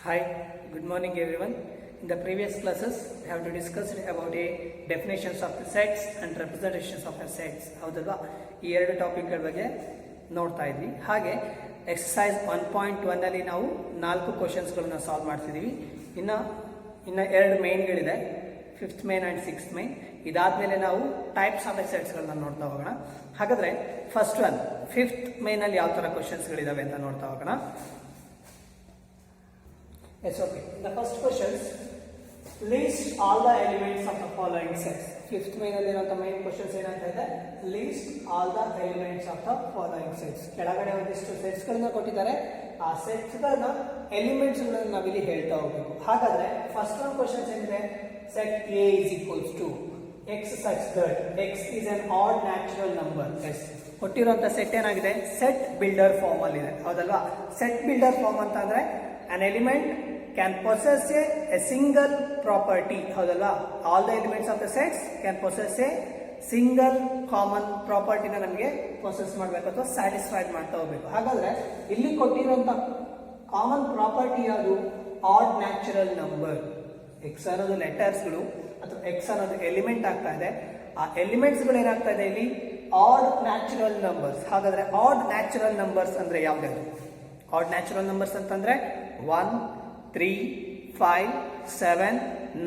Hi, good morning everyone. In the previous classes, we have to discuss about a definitions of the sets and representations of the sets. ಹೌದಲ್ವಾ? ಈ ಎರಡು ಟಾಪಿಕ್ಗಳ ಬಗ್ಗೆ ನೋಡ್ತಾ ಇದ್ವಿ. ಹಾಗೆ exercise 1.1 ಅಲ್ಲಿ ನಾವು 4 ಕ್ವೆಶ್ಚನ್ಸ್ಗಳನ್ನ ಸಾಲ್ವ್ ಮಾಡ್ತಿದ್ದೀವಿ. ಇನ್ನ ಎರಡು ಮೇನ್ಗಳಿದೆ, 5th main and 6th main. ಇದಾದ್ಮೇಲೆ ನಾವು ಟೈಪ್ಸ್ ಆಫ್ ಸೆಟ್ಸ್ಗಳನ್ನ ನೋಡ್ತಾ ಹೋಗೋಣ. ಹಾಗಾದ್ರೆ ಫಸ್ಟ್ ಒನ್ 5th ಮೇನ್ ಅಲ್ಲಿ ಯಾವ ತರ ಕ್ವೆಶ್ಚನ್ಸ್ಗಳಿದಾವೆ ಅಂತ ನೋಡ್ತಾ ಹೋಗೋಣ. Yes, okay. The first question, list all the elements of the following sets. 5th main ಅಲ್ಲಿ ಇರುವಂತ main questions ಏನಂತ ಇದೆ, list all the elements of the following sets. ಕೆಳಗಡೆ ಒಂದಿಷ್ಟು ಸೆಟ್ಸ್ ಗಳನ್ನ ಕೊಟ್ಟಿದ್ದಾರೆ, ಆ ಸೆಟ್ಸ್ ಗಳನ್ನ ಎಲಿಮೆಂಟ್ಸ್ ಗಳನ್ನ ನಾವಿಲ್ಲಿ ಹೇಳ್ತಾ ಹೋಗಬೇಕು. ಹಾಗಾದ್ರೆ ಫಸ್ಟ್ ಒನ್ ಕ್ವೆಶ್ಚನ್ಸ್ ಏನಿದೆ, set A is equals to x such that x is an odd natural number. Yes, ಕೊಟ್ಟಿರುವಂತ ಸೆಟ್ ಏನಾಗಿದೆ, ಸೆಟ್ ಬಿಲ್ಡರ್ ಫಾರ್ಮ್ ಅಲ್ಲಿ ಇದೆ. ಹೌದಲ್ವಾ? ಸೆಟ್ ಬಿಲ್ಡರ್ ಫಾರ್ಮ್ ಅಂತ ಅಂದ್ರೆ an element can possess a single property. ಹೌದಲ್ವಾ? all the elements of the sets can possess a single common property ನ ನಮಗೆ ಪೊಸೆಸ್ ಮಾಡಬೇಕು ಅಥವಾ ಸ್ಯಾಟಿಸ್ಫೈಡ್ ಮಾಡ್ತಾ ಹೋಗ್ಬೇಕು. ಹಾಗಾದ್ರೆ ಇಲ್ಲಿ ಕೊಟ್ಟಿರುವಂತ ಕಾಮನ್ ಪ್ರಾಪರ್ಟಿ ಯಾವುದು, ಆಡ್ ನ್ಯಾಚುರಲ್ ನಂಬರ್. ಎಕ್ಸ್ ಅನ್ನೋದು ಲೆಟರ್ಸ್ ಗಳು ಅಥವಾ ಎಕ್ಸ್ ಅನ್ನೋದು ಎಲಿಮೆಂಟ್ ಆಗ್ತಾ ಇದೆ, ಆ ಎಲಿಮೆಂಟ್ಸ್ ಗಳು ಏನಾಗ್ತಾ ಇದೆ ಇಲ್ಲಿ, ಆಡ್ ನ್ಯಾಚುರಲ್ ನಂಬರ್ಸ್. ಹಾಗಾದ್ರೆ ಆಡ್ ನ್ಯಾಚುರಲ್ ನಂಬರ್ಸ್ ಅಂದ್ರೆ ಯಾವ್ದು? ಆಡ್ ನ್ಯಾಚುರಲ್ ನಂಬರ್ಸ್ ಅಂತಂದ್ರೆ 1, 3, 5, 7,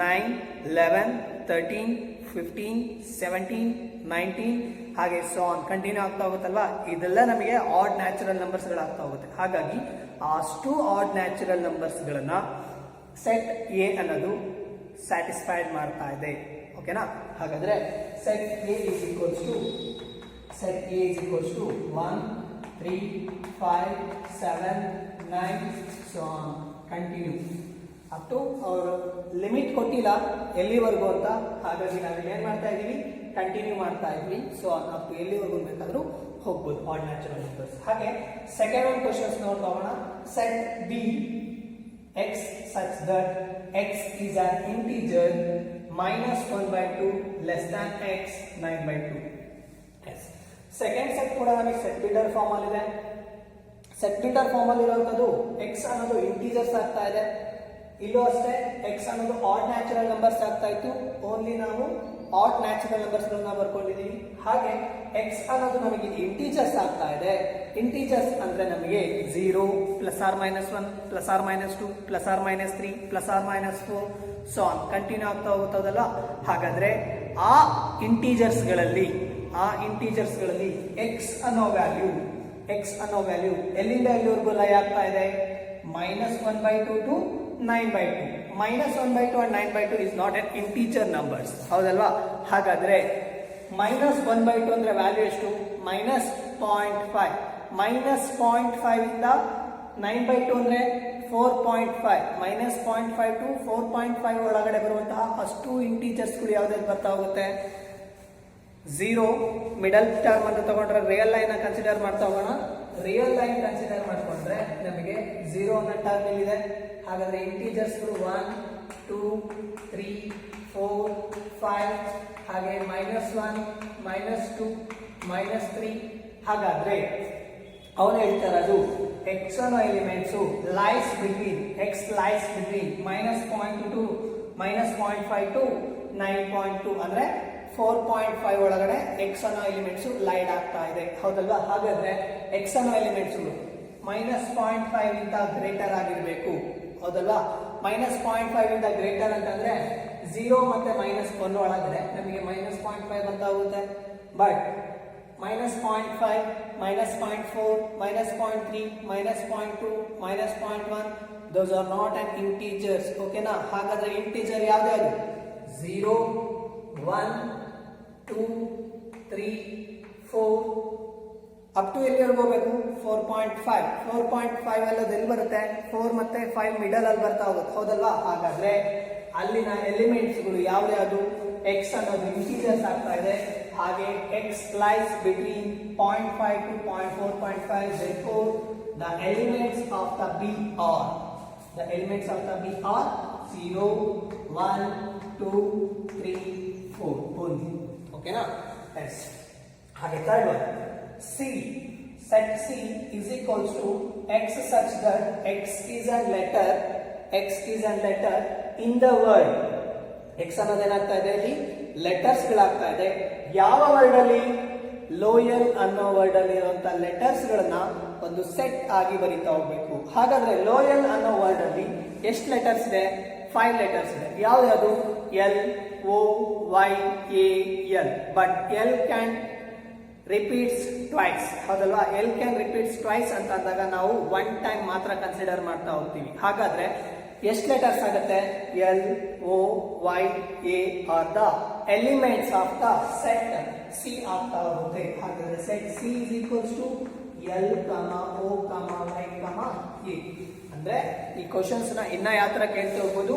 9, 11, 13, 15, 17, 19 ಹಾಗೆ ಸೊ ಆನ್ ಕಂಟಿನ್ಯೂ ಆಗ್ತಾ ಹೋಗುತ್ತಲ್ವಾ. ಇದೆಲ್ಲ ನಮಗೆ ಆಡ್ ನ್ಯಾಚುರಲ್ ನಂಬರ್ಸ್ ಗಳಾಗ್ತಾ ಹೋಗುತ್ತೆ. ಹಾಗಾಗಿ ಅಷ್ಟು ಆಡ್ ನ್ಯಾಚುರಲ್ ನಂಬರ್ಸ್ ಗಳನ್ನ ಸೆಟ್ ಎ ಅನ್ನೋದು ಸ್ಯಾಟಿಸ್ಫೈಡ್ ಮಾಡ್ತಾ ಇದೆ. ಓಕೆನಾ? ಹಾಗಾದ್ರೆ set A is equals to 1, 3, 5, 7, 9 so on continue up to ಅವರು ಲಿಮಿಟ್ ಕೊಟ್ಟಿಲ್ಲ ಎಲ್ಲಿವರೆಗೂ ಅಂತ. ಹಾಗಾಗಿ ನಾವು ಏನ್ ಮಾಡ್ತಾ ಇದೀವಿ, ಕಂಟಿನ್ಯೂ ಮಾಡ್ತಾ ಇದ್ವಿ. ಸೊ ಅಪ್ ಟು ಎಲ್ಲಿವರೆಗೂ ಬೇಕಾದ್ರೂ ಹೋಗ್ಬೋದು ಆಡ್ ನ್ಯಾಚುರಲ್ ನಂಬರ್ಸ್. ಹಾಗೆ ಸೆಕೆಂಡ್ ಒನ್ ಕ್ವೆಶ್ಚನ್ಸ್ ನೋಡ್ತಾ ಹೋಗೋಣ. Set B x such that x is an integer -1/2 less than x 9/2. yes, second set ಕೂಡ ನಮಗೆ ಸೆಟ್ ಬಿಲ್ಡರ್ ಫಾರ್ಮ್ ಅಲ್ಲಿ ಇದೆ. ಸೆಟ್ ಬಿಲ್ಡರ್ ಫಾರ್ಮ್ ಅಲ್ಲಿ ಇರುವಂತದ್ದು ಎಕ್ಸ್ ಅನ್ನೋದು ಇಂಟೀಜರ್ಸ್ ಆಗ್ತಾ ಇದೆ, ಇಲ್ಲೂ ಅಷ್ಟೇ ಎಕ್ಸ್ ಅನ್ನೋದು ಆಡ್ ನ್ಯಾಚುರಲ್ ನಂಬರ್ಸ್ ಆಗ್ತಾ ಇತ್ತು. ಓನ್ಲಿ ನಾವು ಆಡ್ ನ್ಯಾಚುರಲ್ ನಂಬರ್ಸ್ ಗಳನ್ನ ಬರ್ಕೊಂಡಿದೀವಿ. ಹಾಗೆ ಎಕ್ಸ್ ಅನ್ನೋದು ನಮಗೆ ಇಂಟೀಜರ್ಸ್ ಆಗ್ತಾ ಇದೆ. ಇಂಟೀಜರ್ಸ್ ಅಂದ್ರೆ ನಮಗೆ 0, +or-1, +or-2, +or-3, +or-4 so on continue ಆಗ್ತಾ ಹೋಗುತ್ತದಲ್ಲ. ಹಾಗಾದ್ರೆ ಆ ಇಂಟೀಜರ್ಸ್ ಗಳಲ್ಲಿ ಎಕ್ಸ್ ಅನ್ನೋ ವ್ಯಾಲ್ಯೂ ಎಲ್ಲಿಂದ ಎಲ್ಲಿವರೆಗೂ ಲೈ ಆಗ್ತಾ ಇದೆ, -1/2 to 9/2. -1/2 and 9/2 is not an integer numbers. ಹೌದಲ್ವಾ? ಹಾಗಾದ್ರೆ -1/2 ಅಂದ್ರೆ ವ್ಯಾಲ್ಯೂ ಎಷ್ಟು, -0.5. -0.5 ಇಂದ 9/2 ಅಂದ್ರೆ 4.5. -0.5 to 4.5 ಒಳಗಡೆ ಬರುವಂತಹ ಅಷ್ಟು ಇಂಟೀಜರ್ಸ್ ಗಳು ಯಾವ್ದಾದ್ರು ಬರ್ತಾ ಹೋಗುತ್ತೆ. 0 ಮಿಡಲ್ ಟರ್ಮ್ ಅಂತ ತಗೊಂಡ್ರೆ ರಿಯಲ್ ಲೈನ್ ಕನ್ಸಿಡರ್ ಮಾಡ್ತಾ ಹೋಗೋಣ. ರಿಯಲ್ ಲೈನ್ ಕನ್ಸಿಡರ್ ಮಾಡ್ಕೊಂಡ್ರೆ ನಮಗೆ 0 ಅನ್ನೋ ಟರ್ಮ್ ಇಲ್ಲಿದೆ. ಹಾಗಾದ್ರೆ ಇಂಟೀಜರ್ಸ್ 1, 2, 3, 4, 5 ಹಾಗೆ -1, -2, -3. ಹಾಗಾದ್ರೆ ಅವನು ಹೇಳ್ತಾರದು ಎಕ್ಸ್ ಅನ್ನೋ elements lies between -0.2 to -0.5 to 9.2 ಅಂದ್ರೆ 4.5 ಒಳಗಡೆ ಎಕ್ಸ್ ಅನ್ನೋ ಎಲಿಮೆಂಟ್ಸ್ ಲೈಡ್ ಆಗ್ತಾ ಇದೆ. ಹೌದಲ್ವಾ? ಹಾಗಾದ್ರೆ ಎಕ್ಸ್ ಅನ್ನೋ ಎಲಿಮೆಂಟ್ಸ್ -0.5 ಇಂದ ಗ್ರೇಟರ್ ಆಗಿರ್ಬೇಕು. ಹೌದಲ್ವಾ? -0.5 ಇಂದ ಗ್ರೇಟರ್ ಅಂತಂದ್ರೆ 0 ಮತ್ತೆ -1 ಒಳಗಡೆ ನಮಗೆ -0.5 ಬರ್ತಾ ಹೋಗುತ್ತೆ. But -0.5, -0.4, -0.3, -0.2, -0.1 those are not an integers. ಓಕೆನಾ? ಹಾಗಾದ್ರೆ ಇಂಟೀಜರ್ ಯಾವ್ದು, 0, 1, 2, 3, 4 ಅಪ್ ಟು ಎಲ್ಲಿವರೆಗೂ ಹೋಗ್ಬೇಕು, 4.5. 4.5 ಅಲ್ಲದ ಎಲ್ಲಿ ಬರುತ್ತೆ, 4 ಮತ್ತೆ 5 ಮಿಡಲ್ ಅಲ್ಲಿ ಬರ್ತಾ ಹೋಗುತ್ತೆ. ಹೌದಲ್ವಾ? ಹಾಗಾದ್ರೆ ಅಲ್ಲಿನ ಎಲಿಮೆಂಟ್ಸ್ ಗಳು ಯಾವ್ದು, ಎಕ್ಸ್ ಅನ್ನೋದು ಇಂಟೀಜರ್ಸ್ ಆಗ್ತಾ ಇದೆ. ಹಾಗೆ X lies between 0.5 to 0.4.5. therefore the elements of the B are 0, 1, 2, 3, 4 only. ಓಕೆನಾ? ಎಸ್. ಹಾಗೆ third one C. set C is equals to x such that x is a letter x is an letter in the word. X ಅನ್ನೋದೇನಾಗ್ತಾ ಇದೆ, ಇಲ್ಲಿ letters ಗಳಾಗ್ತಾ ಇದೆ. ಯಾವ word ಅಲ್ಲಿ? ಲೋಯಲ್ ಅನ್ನೋ word ಅಲ್ಲಿ ಇರುವಂತಹ ಲೆಟರ್ಸ್ ಗಳನ್ನ ಒಂದು ಸೆಟ್ ಆಗಿ ಬರೀತಾ ಹೋಗ್ಬೇಕು. ಹಾಗಾದ್ರೆ ಲೋಯಲ್ ಅನ್ನೋ ವರ್ಡ್ ಅಲ್ಲಿ ಎಷ್ಟು ಲೆಟರ್ಸ್ ಇದೆ? 5 ಲೆಟರ್ಸ್ ಇದೆ. ಯಾವ್ದು? L, O, Y, A, L. But L can repeats twice, ಹೌದಲ್ವಾ? ಎಲ್ ಕ್ಯಾನ್ ರಿಪೀಟ್ಸ್ ಟ್ವೈಸ್ ಅಂತ ಅಂದಾಗ ನಾವು 1 ಟೈಮ್ ಮಾತ್ರ ಕನ್ಸಿಡರ್ ಮಾಡ್ತಾ ಹೋಗ್ತೀವಿ. ಹಾಗಾದ್ರೆ ಎಷ್ಟು ಲೆಟರ್ಸ್ ಆಗುತ್ತೆ? L, O, Y, A are the elements of the set C ಆಗ್ತಾ ಹೋಗುತ್ತೆ. ಹಾಗಾದ್ರೆ set C is equals to L, O, Y, A. ಅಂದ್ರೆ ಈ ಕ್ವಶನ್ಸ್ ನ ಇನ್ನ ಯಾವ ತರ ಕೇಳ್ತಾ ಹೋಗ್ಬೋದು?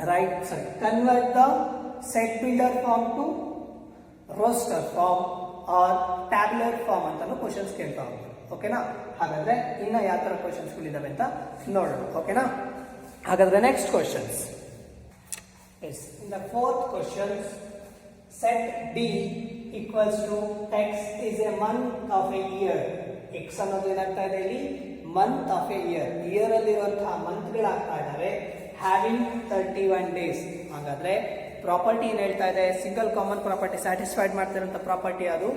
Right side convert the set builder form to roster form or tabular form ಅಂತಾನು ಕ್ವಶನ್ಸ್ ಕೇಳ್ತಾ ಹೋಗ್ಬೋದು. ಓಕೆನಾ? ಹಾಗಾದ್ರೆ ಇನ್ನ ಯಾವ ತರ ಕ್ವಶನ್ಸ್ ಗಳಿದಾವೆ ಅಂತ ನೋಡೋಣ. ಓಕೆನಾ? ಹಾಗಾದ್ರೆ next questions. Yes, in the fourth question, set D equals to X is a month of a year. X ಅನ್ನೋದು ಏನಾಗ್ತಾ ಇದೆ ಇಲ್ಲಿ? Month of A year. Year ಅಲ್ಲಿ ಇರುವಂತಹ ಮಂತ್ ಗಳಾಗ್ತಾ ಇದಾವೆ. Having 31 days. ಹಾಗಾದ್ರೆ ಪ್ರಾಪರ್ಟಿ ಏನ್ ಹೇಳ್ತಾ ಇದೆ? ಸಿಂಗಲ್ ಕಾಮನ್ ಪ್ರಾಪರ್ಟಿ ಸ್ಯಾಟಿಸ್ಫೈಡ್ ಮಾಡ್ತಿರುವಂತ ಪ್ರಾಪರ್ಟಿ ಅದು.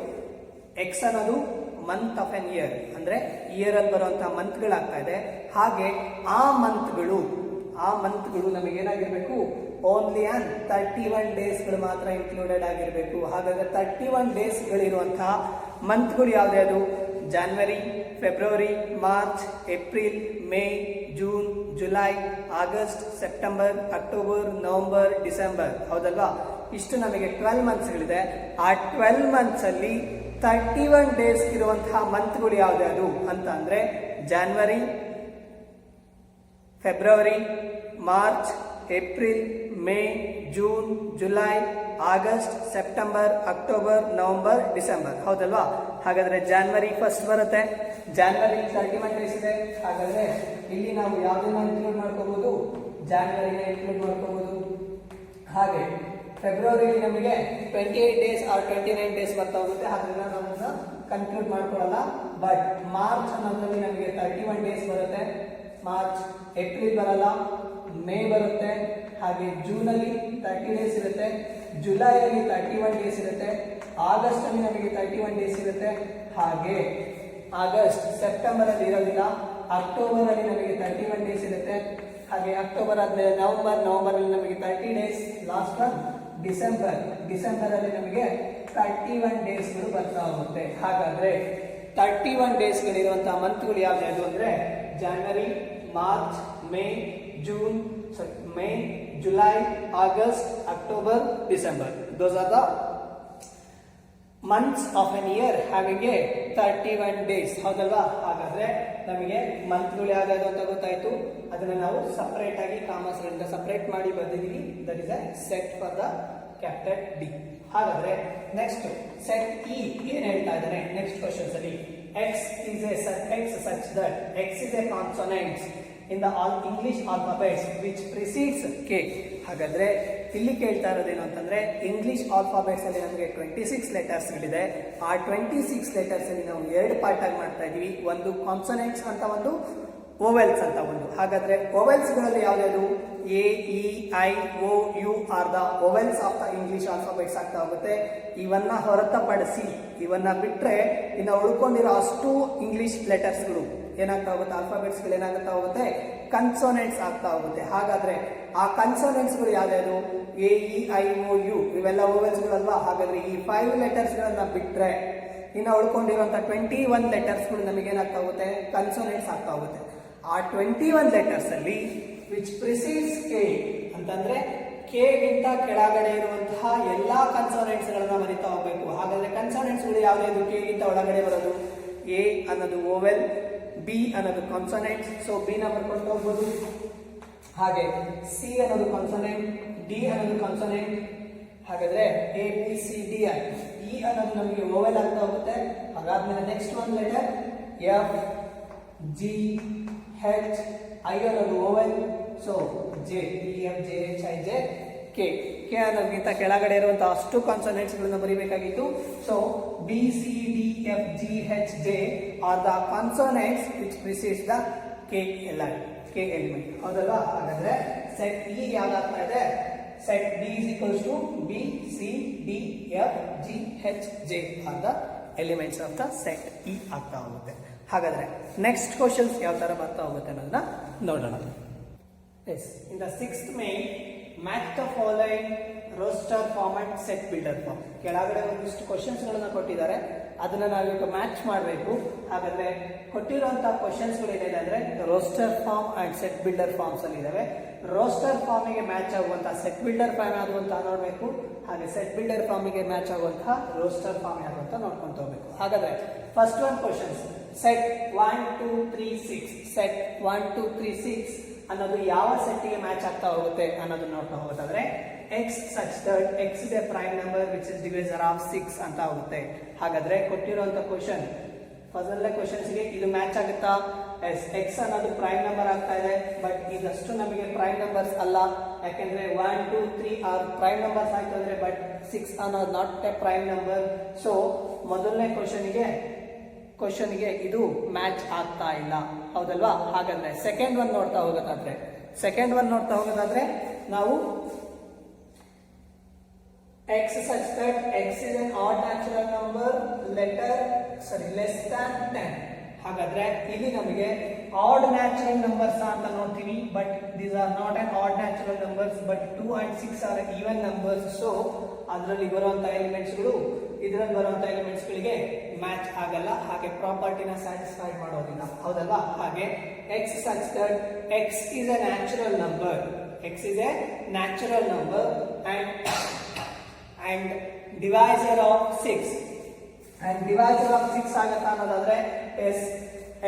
ಎಕ್ಸ್ ಅನ್ನೋದು ಮಂತ್ ಆಫ್ ಎನ್ ಇಯರ್, ಅಂದ್ರೆ ಇಯರ್ ಅಲ್ಲಿ ಬರುವಂತಹ ಮಂತ್ ಗಳಾಗ್ತಾ ಇದೆ. ಹಾಗೆ ಆ ಮಂತ್ಗಳು ನಮಗೆ ಏನಾಗಿರ್ಬೇಕು? ಓನ್ಲಿ ಆನ್ 31 ಡೇಸ್ಗಳು ಮಾತ್ರ ಇನ್ಕ್ಲೂಡೆಡ್ ಆಗಿರಬೇಕು. ಹಾಗಾದ್ರೆ 31 ಡೇಸ್ಗಳಿರುವಂತಹ ಮಂತ್ಗಳು ಯಾವ್ದು? ಅದು ಜನವರಿ, ಫೆಬ್ರವರಿ, March, April, May, June, July, August, September, October, November, December. ಹೌದಲ್ವಾ? ಇಷ್ಟು ನಮಗೆ 12 ಮಂತ್ಸ್ಗಳಿದೆ. ಆ 12 ಮಂತ್ಸ್ ಅಲ್ಲಿ 31 ಡೇಸ್ ಇರುವಂತಹ ಮಂತ್ಗಳು ಯಾವ್ದು ಅಂತ ಅಂದ್ರೆ ಜನವರಿ, ಫೆಬ್ರವರಿ, March, April, May, June, July, August, September, October, November, December. ಹೌದಲ್ವಾ? ಹಾಗಾದ್ರೆ ಜಾನ್ವರಿ ಫಸ್ಟ್ ಬರುತ್ತೆ. ಜಾನ್ವರಿ 31 ಡೇಸ್ ಇದೆ. ಹಾಗಾದ್ರೆ ಇಲ್ಲಿ ನಾವು ಯಾವ್ದನ್ನ ಇನ್ಕ್ಲೂಡ್ ಮಾಡ್ಕೋಬಹುದು? ಜಾನ್ವರಿನ ಇನ್ಕ್ಲೂಡ್ ಮಾಡ್ಕೋಬಹುದು. ಹಾಗೆ ಫೆಬ್ರವರಿ ನಮಗೆ 28 ಡೇಸ್ ಆರ್ 29 ಡೇಸ್ ಬರ್ತಾ ಹೋಗುತ್ತೆ. ಹಾಗಾದ್ರೆ ನಾವು ಅದನ್ನ ಕನ್ಕ್ಲೂಡ್ ಮಾಡ್ಕೊಳ್ಳಲ್ಲ. ಬಟ್ ಮಾರ್ಚ್ ಅನ್ನೋದ್ರಲ್ಲಿ ನಮಗೆ 31 ಡೇಸ್ ಬರುತ್ತೆ. ಮಾರ್ಚ್, ಏಪ್ರಿಲ್ ಬರಲ್ಲ, ಮೇ ಬರುತ್ತೆ. ಹಾಗೆ ಜೂನ್ ಅಲ್ಲಿ 30 ಡೇಸ್ ಇರುತ್ತೆ. ಜುಲೈ ಅಲ್ಲಿ 31 ಡೇಸ್ ಇರುತ್ತೆ. ಆಗಸ್ಟ್ ಅಲ್ಲಿ ನಮಗೆ 31 ಡೇಸ್ ಇರುತ್ತೆ. ಹಾಗೆ ಆಗಸ್ಟ್, ಸೆಪ್ಟೆಂಬರ್ ಅಲ್ಲಿ ಇರೋದಿಲ್ಲ. ಅಕ್ಟೋಬರ್ ಅಲ್ಲಿ ನಮಗೆ 31 ಡೇಸ್ ಇರುತ್ತೆ. ಹಾಗೆ ಅಕ್ಟೋಬರ್ ಆದ್ಮೇಲೆ ನವೆಂಬರ್ ಅಲ್ಲಿ ನಮಗೆ 30 ಡೇಸ್. ಲಾಸ್ಟ್ ಒನ್ ಡಿಸೆಂಬರ್ ಅಲ್ಲಿ ನಮಗೆ 31 ಡೇಸ್ಗಳು ಬರ್ತಾ ಹೋಗುತ್ತೆ. ಹಾಗಾದ್ರೆ 31 ಡೇಸ್ಗಳಿರುವಂತಹ ಮಂತ್ಗಳು ಯಾವ್ದು ಅಂದ್ರೆ ಜನವರಿ, March, June, May, July, August, October, December. Those are the months of an year having a 31 days. ಹೌದಲ್ವಾ? ಹಾಗಾದ್ರೆ ನಮಗೆ ಮಂತ್ಗಳು ಯಾವ್ದು ಅಂತ ಗೊತ್ತಾಯ್ತು. ಅದನ್ನ ನಾವು ಸಪರೇಟ್ ಆಗಿ ಕಾಮರ್ಸ್ ಗಳಿಂದ ಸಪರೇಟ್ ಮಾಡಿ ಬಂದಿದ್ದೀವಿ. That is a set for the capital D. ಹಾಗಾದ್ರೆ ನೆಕ್ಸ್ಟ್ ಸೆಟ್ ಇ ಏನ್ ಹೇಳ್ತಾ ಇದ್ದಾರೆ ನೆಕ್ಸ್ಟ್ ಕ್ವಶನ್ಸ್ ಅಲ್ಲಿ? X is such that X is a consonant in the English alphabets which precedes K. ಹಾಗಾದ್ರೆ ಇಲ್ಲಿ ಕೇಳ್ತಾ ಇರೋದೇನು ಅಂತಂದ್ರೆ ಇಂಗ್ಲಿಷ್ ಆಲ್ಫಾಬೆಟ್ಸ್ ಅಲ್ಲಿ ನಮಗೆ 26 ಲೆಟರ್ಸ್ ಗಳಿದೆ. ಆ 26 ಲೆಟರ್ಸ್ ಅಲ್ಲಿ ನಾವು 2 ಪಾರ್ಟ್ ಆಗಿ ಮಾಡ್ತಾ ಇದೀವಿ. ಒಂದು ಕಾನ್ಸನೆಂಟ್ಸ್ ಅಂತ, ಒಂದು ಓವೆಲ್ಸ್ ಅಂತ ಒಂದು. ಹಾಗಾದ್ರೆ ಓವೆಲ್ಸ್ ಗಳಲ್ಲಿ ಯಾವ್ದು? A, E, I, O, U are the vowels of the English alphabets ಆಗ್ತಾ ಹೋಗುತ್ತೆ. ಇವನ್ನ ಹೊರತುಪಡಿಸಿ, ಇವನ್ನ ಬಿಟ್ರೆ ಇನ್ನು ಉಳ್ಕೊಂಡಿರೋ ಅಷ್ಟು ಇಂಗ್ಲಿಷ್ ಲೆಟರ್ಸ್ಗಳು ಏನಾಗ್ತಾ ಹೋಗುತ್ತೆ? ಆಲ್ಫಾಬೆಟ್ಸ್ ಗಳು ಏನಾಗ್ತಾ ಹೋಗುತ್ತೆ? ಕನ್ಸೋನೆಂಟ್ಸ್ ಆಗ್ತಾ ಹೋಗುತ್ತೆ. ಹಾಗಾದ್ರೆ ಆ ಕನ್ಸೋನೆಂಟ್ಸ್ ಗಳು ಯಾವ್ದು? A, E, I, O, U ಇವೆಲ್ಲ ಓವೆಲ್ಸ್ ಗಳಲ್ವಾ? ಹಾಗಾದ್ರೆ ಈ 5 ಲೆಟರ್ಸ್ ಗಳನ್ನ ಬಿಟ್ರೆ ಇನ್ನು ಉಳ್ಕೊಂಡಿರುವಂತ 21 ಲೆಟರ್ಸ್ ಗಳು ನಮಗೆ ಏನಾಗ್ತಾ ಹೋಗುತ್ತೆ? ಕನ್ಸೋನೆಂಟ್ಸ್ ಆಗ್ತಾ ಹೋಗುತ್ತೆ. ಆ 21 ಲೆಟರ್ಸ್ ಅಲ್ಲಿ ವಿಚ್ ಪ್ರಿಸೀಡ್ಸ್ ಕೆ ಅಂತಂದ್ರೆ ಕೆ ಗಿಂತ ಕೆಳಗಡೆ ಇರುವಂತಹ ಎಲ್ಲಾ ಕನ್ಸೋನೆಂಟ್ಸ್ ಗಳನ್ನ ಬರೀತಾ ಹೋಗ್ಬೇಕು. ಹಾಗಾದ್ರೆ ಕನ್ಸೋನೆಂಟ್ಸ್ ಗಳು ಯಾವ್ದು? ಕೆ ಗಿಂತ ಒಳಗಡೆ ಬರೋದು. ಎ ಅನ್ನೋದು ಓವೆಲ್, ಬಿ ಅನ್ನೋದು ಕಾನ್ಸೋನೆಂಟ್, ಸೊ ಬಿ ನ ಬರ್ಕೊಂಡು ಹೋಗ್ಬೋದು. ಹಾಗೆ ಸಿ ಅನ್ನೋದು ಕಾನ್ಸೋನೆಂಟ್, ಡಿ ಅನ್ನೋದು ಕಾನ್ಸೋನೆಂಟ್. ಹಾಗಾದ್ರೆ A, B, C, D. E ಅನ್ನೋದು ನಮಗೆ ಓವೆಲ್ ಆಗ್ತಾ ಹೋಗುತ್ತೆ. ಹಾಗಾದ್ಮೇಲೆ ನೆಕ್ಸ್ಟ್ ಒಂದು letter F, G, H, I ಅನ್ನೋದು vowel. So J, E, F, J, H, I, J, K. K ಅನ್ನೋದಕ್ಕಿಂತ ಕೆಳಗಡೆ ಇರುವಂತಹ ಅಷ್ಟು ಕಾನ್ಸೋನೆಂಟ್ಸ್ ಗಳನ್ನ ಬರೀಬೇಕಾಗಿತ್ತು. So B, C, D, F, G, H, J are the consonants which precedes the K L I. K element. ಹೌದಲ್ವಾ? ಹಾಗಾದ್ರೆ set E ಯಾವ್ದಾಗ್ತಾ ಇದೆ? Set D is equals to B C D F G H J are the elements of the set E ಆಗ್ತಾ ಹೋಗುತ್ತೆ. ಹಾಗಾದ್ರೆ next questions ಯಾವ ತರ ಬರ್ತಾ ಹೋಗುತ್ತೆ ಅನ್ನೋದನ್ನ ನೋಡೋಣ. Yes, in the 6th main, match the following roster form and set builder form. ಕೆಳಗಡೆ ಒಂದಿಷ್ಟು ಕ್ವಶನ್ಸ್ ಗಳನ್ನ ಕೊಟ್ಟಿದ್ದಾರೆ, ಅದನ್ನ ನಾವೀಗ ಮ್ಯಾಚ್ ಮಾಡಬೇಕು. ಹಾಗಾದ್ರೆ ಕೊಟ್ಟಿರುವಂತಹ ಕ್ವಶನ್ಸ್ ಗಳು ಏನಿದೆ ಅಂದ್ರೆ roster form and set builder forms ಅಲ್ಲಿ ಇದಾವೆ. ರೋಸ್ಟರ್ ಫಾರ್ಮಿಗೆ ಮ್ಯಾಚ್ ಆಗುವಂತಹ ಸೆಟ್ ಬಿಲ್ಡರ್ ಫಾರ್ಮ್ ಯಾವುದು ಅಂತ ನೋಡಬೇಕು, ಹಾಗೆ ಸೆಟ್ ಬಿಲ್ಡರ್ ಫಾರ್ಮಿಗೆ ಮ್ಯಾಚ್ ಆಗುವಂತಹ ರೋಸ್ಟರ್ ಫಾರ್ಮ್ ಯಾವುದು ಅಂತ ನೋಡ್ಕೊಂತ ಹೋಗ್ಬೇಕು. ಹಾಗಾದ್ರೆ first one questions, set 1 2 3 6 set 1 2 3 6 ಅನ್ನೋದು ಯಾವ ಸೆಟ್ಗೆ ಮ್ಯಾಚ್ ಆಗ್ತಾ ಹೋಗುತ್ತೆ ಅನ್ನೋದನ್ನ ನೋಡ್ತಾ ಹೋಗೋದಾದ್ರೆ x such that X is a prime number which is divisor of 6 ಅಂತ ಆಗುತ್ತೆ. ಹಾಗಾದ್ರೆ ಕೊಟ್ಟಿರುವಂತ ಕ್ವಶನ್ ಫಸ್ಟ್ನೇ ಕ್ವಶನ್ಸ್ಗೆ ಇದು ಮ್ಯಾಚ್ ಆಗುತ್ತಾ? ಎಸ್, ಎಕ್ಸ್ ಅನ್ನೋದು ಪ್ರೈಮ್ ನಂಬರ್ ಆಗ್ತಾ ಇದೆ, ಬಟ್ ಇದಷ್ಟು ನಮಗೆ ಪ್ರೈಮ್ ನಂಬರ್ಸ್ ಅಲ್ಲ. ಯಾಕೆಂದ್ರೆ 1 2 3 ಆರ್ ಪ್ರೈಮ್ ನಂಬರ್ಸ್ ಆಯ್ತು ಅಂದ್ರೆ, ಬಟ್ 6 ಅನ್ನೋದು not A prime number. So ಮೊದಲನೇ ಕ್ವಶನ್ಗೆ ಇದು ಮ್ಯಾಚ್ ಆಗ್ತಾ ಇಲ್ಲ. ಹೌದಲ್ವಾ? ಹಾಗಾದ್ರೆ ಸೆಕೆಂಡ್ ಒನ್ ನೋಡ್ತಾ ಹೋಗೋದಾದ್ರೆ ನಾವು x such that x is an odd natural number less than 10. ಹಾಗಾದ್ರೆ ಇಲ್ಲಿ ನಮಗೆ ಆಡ್ ನ್ಯಾಚುರಲ್ ನಂಬರ್ಸ್ ಅಂತ ನೋಡ್ತೀವಿ, but these are not an odd natural numbers, but 2 and 6 are even numbers. So ಅದರಲ್ಲಿ ಬರುವಂತಹ ಎಲಿಮೆಂಟ್ಸ್ಗಳು ಇದರಲ್ಲಿ ಬರುವಂತಹ ಎಲಿಮೆಂಟ್ಸ್ ಗಳಿಗೆ ಮ್ಯಾಚ್ ಆಗಲ್ಲ, ಹಾಗೆ ಪ್ರಾಪರ್ಟಿನ ಸ್ಯಾಟಿಸ್ಫೈ ಮಾಡೋದಿಲ್ಲ. ಹೌದಲ್ವಾ? ಹಾಗೆ x such that x is a natural number and divisor of 6 and divisor of 6 ಆಗುತ್ತಾ ಅನ್ನೋದಾದ್ರೆ ಎಸ್,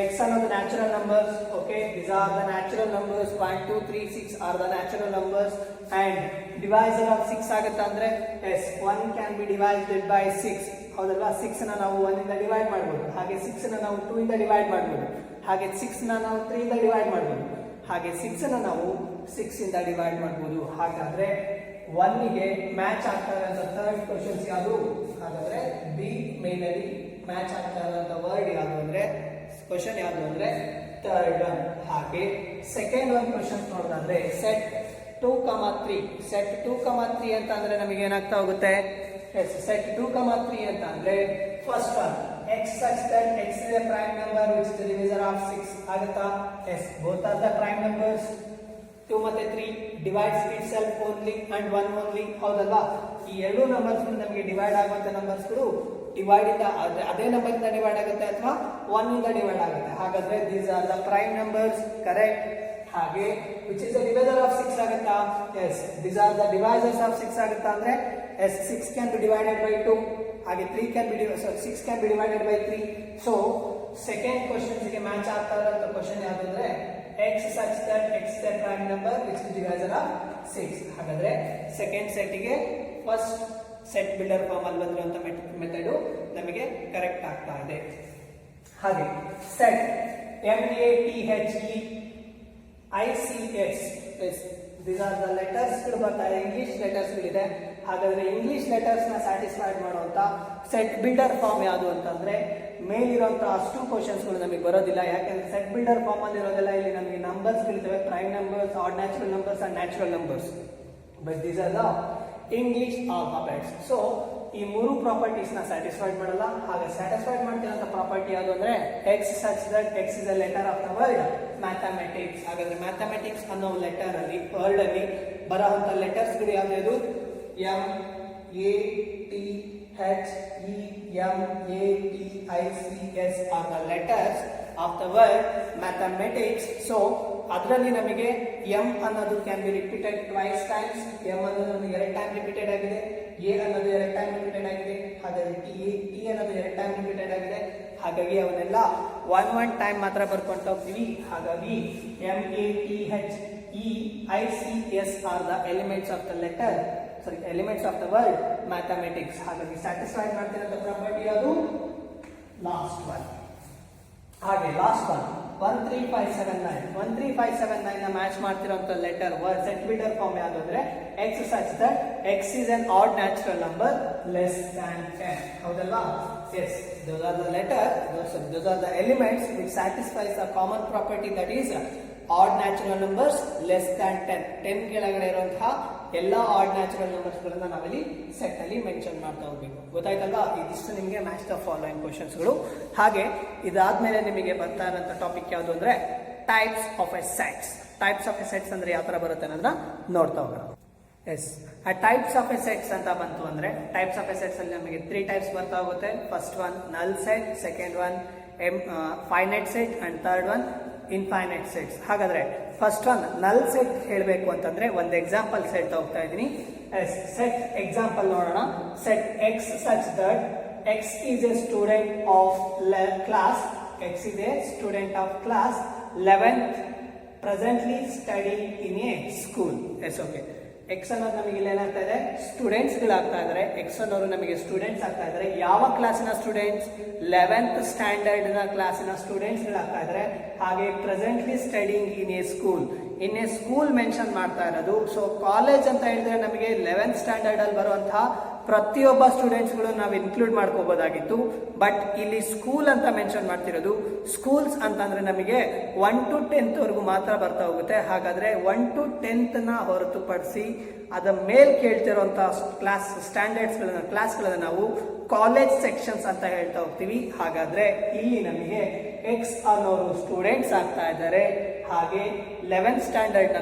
x ಅನ್ನೋದು natural numbers. Okay, these are the natural numbers. 1 2 3 6 are the natural numbers and divisor of 6 ಆಗುತ್ತಾ ಅಂದ್ರೆ S, 1 can be divided by 6. ಹೌದಲ್ವಾ? 6 ನ ನಾವು 1 ಇಂದ divide ಮಾಡಬಹುದು, ಹಾಗೆ 6 ನ ನಾವು 2 ಇಂದ ಡಿವೈಡ್ ಮಾಡಬಹುದು, ಹಾಗೆ 6 ನ ನಾವು 3 ಇಂದ ಡಿವೈಡ್ ಮಾಡಬಹುದು, ಹಾಗೆ 6 ನ ನಾವು 6 ಇಂದ ಡಿವೈಡ್ ಮಾಡಬಹುದು. ಹಾಗಾದ್ರೆ 1 ಗೆ ಮ್ಯಾಚ್ ಆಗ್ತಾ ಇರುವಂತ ಥರ್ಡ್ ಕ್ವಶನ್ಸ್ ಯಾವುದು? ಹಾಗಾದ್ರೆ ಬಿ ಮೇನ್ ಅಲ್ಲಿ ಮ್ಯಾಚ್ ಆಗ್ತಾ ಇರುವಂತ ವರ್ಡ್ ಯಾವುದು ಅಂದ್ರೆ ಕ್ವಶನ್ ಯಾವುದು ಅಂದ್ರೆ ಥರ್ಡ್ ಒನ್. ಹಾಗೆ ಸೆಕೆಂಡ್ ಒನ್ ಕ್ವಶನ್ ನೋಡೋದಾದ್ರೆ ಸೆಟ್ 2, 3 ಸೆಟ್ 2, 3 ಅಂತ ಅಂದ್ರೆ ನಮಗೆ ಏನಾಗ್ತಾ ಹೋಗುತ್ತೆ? ಎಸ್, ಸೆಟ್ 2, 3 ಅಂತ ಅಂದ್ರೆ first one x such that x is a prime number which is the divisor of 6 ಆಗುತ್ತಾ? Yes, both are the prime numbers. 2 ಮತ್ತೆ 3 divides itself only and 1 only. ಹೌದಲ್ವಾ? ಈ ಎರಡು ನಂಬರ್ಸ್ ನಮಗೆ ಡಿವೈಡ್ ಆಗುವಂತ ನಂಬರ್ಸ್ಗಳು ಡಿವೈಡ್ ಇಂದ ಅದೇ ನಂಬರ್ ಇಂದ ಡಿವೈಡ್ ಆಗುತ್ತೆ ಅಥವಾ 1 ಇಂದ ಡಿವೈಡ್ ಆಗುತ್ತೆ. ಹಾಗಾದ್ರೆ these are the prime numbers, correct? ಹಾಗೆ which is the divisor of 6 ಆಗುತ್ತಾ? yes, these are the divisors of 6 ಆಗುತ್ತಾ ಅಂದ್ರೆ yes, 6 can be divided by 2, ಹಾಗೆ 6 can be divided by 3. so second questions ಗೆ ಮ್ಯಾಚ್ ಆಗ್ತಾ ಇರೋ ಕ್ವಶನ್ ಯಾವುದು ಅಂದ್ರೆ x such that x is a prime number which is divisor of 6. ಹಾಗಾದ್ರೆ second set ಗೆ ಫಸ್ಟ್ ಸೆಟ್ ಬಿಲ್ಡರ್ ಫಾರ್ಮ್ ಅಲ್ಲಿ ಬಂದಿರುವಂತ ಮೆಥಡ್ ನಮಗೆ ಕರೆಕ್ಟ್ ಆಗ್ತಾ ಇದೆ. ಹಾಗೆ set MATHEICS, these are the letters ಗಳು ಬರ್ತಾ ಇದೆ, ಇಂಗ್ಲಿಷ್ ಲೆಟರ್ಸ್ ಗಳಿದೆ. ಹಾಗಾದ್ರೆ ಇಂಗ್ಲಿಷ್ ಲೆಟರ್ಸ್ ನ ಸ್ಯಾಟಿಸ್ಫೈಡ್ ಮಾಡುವಂತ ಸೆಟ್ ಬಿಲ್ಡರ್ ಫಾರ್ಮ್ ಯಾವುದು ಅಂತಂದ್ರೆ ಮೇಲಿರುವಂತಹ ಅಷ್ಟು ಕ್ವಶನ್ಸ್ ಗಳು ನಮಗೆ ಬರೋದಿಲ್ಲ. ಯಾಕಂದ್ರೆ ಸೆಟ್ ಬಿಲ್ಡರ್ ಫಾರ್ಮ್ ಅಲ್ಲಿ ಇರೋದೆಲ್ಲ ಇಲ್ಲಿ ನಮಗೆ ನಂಬರ್ಸ್ ಗಳಿದ್ದಾವೆ, prime numbers, odd natural numbers and natural numbers, but these are the English alphabets. So ಈ ಮೂರು ಪ್ರಾಪರ್ಟೀಸ್ ನ ಸ್ಯಾಟಿಸ್ಫೈಡ್ ಮಾಡಲ್ಲ. ಹಾಗೆ ಸ್ಯಾಟಿಸ್ಫೈಡ್ ಮಾಡ್ತಿರೋಂಥ ಪ್ರಾಪರ್ಟಿ ಯಾವುದು ಅಂದ್ರೆ x such that X is a letter of the word mathematics. ಹಾಗಾದ್ರೆ mathematics ಅನ್ನೋ letter ಅಲ್ಲಿ ವರ್ಡ್ ಅಲ್ಲಿ ಬರುವಂತ ಲೆಟರ್ಸ್ ಗಳು ಯಾವ್ದು? MATHEMATICS are the letters of the word mathematics. So ಅದರಲ್ಲಿ ನಮಗೆ m ಅನ್ನೋದು can be repeated twice times. m ಅನ್ನೋದು ನಮಗೆ 2 ಟೈಮ್ ರಿಪೀಟೆಡ್ ಆಗಿದೆ, a ಅನ್ನೋದು 2 ಟೈಮ್ ರಿಪೀಟೆಡ್ ಆಗಿದೆ, ಹಾಗಾಗಿ t ಅನ್ನೋದು 2 ಟೈಮ್ ರಿಪೀಟೆಡ್ ಆಗಿದೆ. ಹಾಗಾಗಿ ಅವನ್ನೆಲ್ಲ 1 ಟೈಮ್ ಮಾತ್ರ ಬರ್ಕೊಂತ ಹೋಗ್ತೀವಿ. ಹಾಗಾಗಿ MATHEICS are the elements of the letter, elements of the word mathematics. ಹಾಗಾಗಿ ಸ್ಯಾಟಿಸ್ಫೈಡ್ ಮಾಡ್ತಿರೋ ಪ್ರಾಪರ್ಟಿ ಅದು ಲಾಸ್ಟ್ ಒನ್. ಹಾಗೆ ಲಾಸ್ಟ್ ಒನ್ 13579 ನ ಮ್ಯಾಚ್ ಮಾಡ್ತಿರೋಂಥ letter word set builder form ಯಾವುದು ಅಂದ್ರೆ x such that x is an odd natural number less than 10. ಹೌದಲ್ವಾ? yes, those are the elements which satisfies the common property, that is odd natural numbers less than 10 ಕೆಳಗಡೆ ಇರುವಂತಹ ಎಲ್ಲಾ add natural numbers ಗಳನ್ನ ನಾವಿಲ್ಲಿ set ಅಲ್ಲಿ mention ಮಾಡ್ತಾ ಹೋಗ್ಬೇಕು. ಗೊತ್ತಾಯ್ತಲ್ವಾ? ಇದಿಷ್ಟು ನಿಮಗೆ ಮ್ಯಾಚ್ ದ ಫಾಲೋಯಿಂಗ್ ಕ್ವಶನ್ಸ್ ಗಳು. ಹಾಗೆ ಇದಾದ್ಮೇಲೆ ನಿಮಗೆ ಬರ್ತಾ ಇರೋಂಥ ಟಾಪಿಕ್ ಯಾವುದು ಅಂದ್ರೆ types of A sets. Types of A sets ಅಂದ್ರೆ ಯಾವ ತರ ಬರುತ್ತೆ ಅನ್ನೋದನ್ನ ನೋಡ್ತಾ ಹೋಗೋಣ. ಎಸ್, ಆ ಟೈಪ್ಸ್ ಆಫ್ ಎ ಸೆಟ್ಸ್ ಅಂತ ಬಂತು ಅಂದ್ರೆ ಟೈಪ್ಸ್ ಆಫ್ ಎ ಸೆಟ್ಸ್ ಅಲ್ಲಿ ನಮಗೆ 3 ಟೈಪ್ಸ್ ಬರ್ತಾ ಹೋಗುತ್ತೆ. First one null set, second one finite set and third one infinite sets. ಹಾಗಾದ್ರೆ ಫಸ್ಟ್ ಒನ್ ನಲ್ ಸೆಟ್ ಹೇಳಬೇಕು ಅಂತಂದ್ರೆ ಒಂದು ಎಕ್ಸಾಂಪಲ್ ಸೆಟ್ ಹೋಗ್ತಾ ಇದ್ದೀನಿ. ಸೆಟ್ ಎಕ್ಸಾಂಪಲ್ ನೋಡೋಣ. Set X such that X is a student of class, X is a student of class 11th presently studying in a school. Yes, okay. X ಅನ್ನೋದು ನಮಗೆ ಇಲ್ಲಿ ಏನಾಗ್ತಾ ಇದೆ, ಸ್ಟೂಡೆಂಟ್ಸ್ ಗಳಾಗ್ತಾ ಇದಾರೆ. ಎಕ್ಸ್ ಅನ್ನೋರು ನಮಗೆ ಸ್ಟೂಡೆಂಟ್ಸ್ ಆಗ್ತಾ ಇದಾರೆ. ಯಾವ ಕ್ಲಾಸಿನ ಸ್ಟೂಡೆಂಟ್ಸ್? 11th ಸ್ಟ್ಯಾಂಡರ್ಡ್ ನ ಕ್ಲಾಸಿನ ಸ್ಟೂಡೆಂಟ್ಸ್ ಗಳಾಗ್ತಾ ಇದಾರೆ. ಹಾಗೆ presently studying in a school, in a school mention ಮಾಡ್ತಾ ಇರೋದು. ಸೊ ಕಾಲೇಜ್ ಅಂತ ಹೇಳಿದ್ರೆ ನಮಗೆ 11th ಸ್ಟ್ಯಾಂಡರ್ಡ್ ಅಲ್ಲಿ ಬರುವಂತಹ ಪ್ರತಿಯೊಬ್ಬ ಸ್ಟೂಡೆಂಟ್ಸ್ ಗಳು ನಾವು ಇನ್ಕ್ಲೂಡ್ ಮಾಡ್ಕೋಬಹುದಾಗಿತ್ತು. ಬಟ್ ಇಲ್ಲಿ ಸ್ಕೂಲ್ ಅಂತ ಮೆನ್ಷನ್ ಮಾಡ್ತಿರೋದು. ಸ್ಕೂಲ್ಸ್ ಅಂತಂದ್ರೆ ನಮಗೆ 1 to 10th ವರೆಗೂ ಮಾತ್ರ ಬರ್ತಾ ಹೋಗುತ್ತೆ. ಹಾಗಾದ್ರೆ 1 to 10th ನ ಹೊರತುಪಡಿಸಿ ಅದ ಮೇಲ್ ಕೇಳ್ತಿರುವಂತಹ ಕ್ಲಾಸ್ಗಳನ್ನ ನಾವು ಕಾಲೇಜ್ ಸೆಕ್ಷನ್ಸ್ ಅಂತ ಹೇಳ್ತಾ ಹೋಗ್ತೀವಿ. ಹಾಗಾದ್ರೆ ಇಲ್ಲಿ ನಮಗೆ ಎಕ್ಸ್ ಅನ್ನೋರು ಸ್ಟೂಡೆಂಟ್ಸ್ ಆಗ್ತಾ ಇದ್ದಾರೆ. ಹಾಗೆ 11th ಸ್ಟ್ಯಾಂಡರ್ಡ್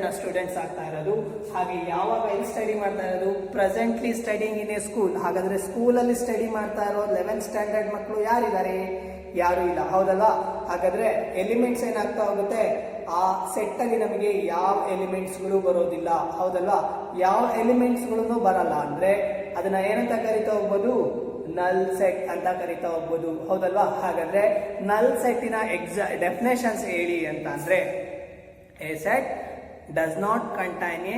ನ ಸ್ಟೂಡೆಂಟ್ಸ್ ಆಗ್ತಾ ಇರೋದು. ಹಾಗೆ ಯಾವಾಗ ಎಲ್ಲಿ ಸ್ಟಡಿ ಮಾಡ್ತಾ ಇರೋದು? Presently studying in a school. ಹಾಗಾದ್ರೆ ಸ್ಕೂಲ್ ಅಲ್ಲಿ ಸ್ಟಡಿ ಮಾಡ್ತಾ ಇರೋ 11th ಸ್ಟ್ಯಾಂಡರ್ಡ್ ಮಕ್ಕಳು ಯಾರಿದ್ದಾರೆ? ಯಾರು ಇಲ್ಲ, ಹೌದಲ್ವಾ? ಹಾಗಾದ್ರೆ ಎಲಿಮೆಂಟ್ಸ್ ಏನಾಗ್ತಾ ಹೋಗುತ್ತೆ, ಆ ಸೆಟ್ ಅಲ್ಲಿ ನಮಗೆ ಯಾವ ಎಲಿಮೆಂಟ್ಸ್ ಗಳು ಬರೋದಿಲ್ಲ, ಹೌದಲ್ವಾ? ಯಾವ ಎಲಿಮೆಂಟ್ಸ್ ಗಳನ್ನು ಬರಲ್ಲ ಅಂದ್ರೆ ಅದನ್ನ ಏನಂತ ಕರಿತಾ ಹೋಗ್ಬೋದು? ನಲ್ ಸೆಟ್ ಅಂತ ಕರಿತಾ ಹೋಗ್ಬೋದು, ಹೌದಲ್ವಾ? ಹಾಗಾದ್ರೆ ನಲ್ ಸೆಟ್ಟಿನ ಡೆಫಿನೇಷನ್ಸ್ ಹೇಳಿ ಅಂತ ಅಂದ್ರೆ A set does not contain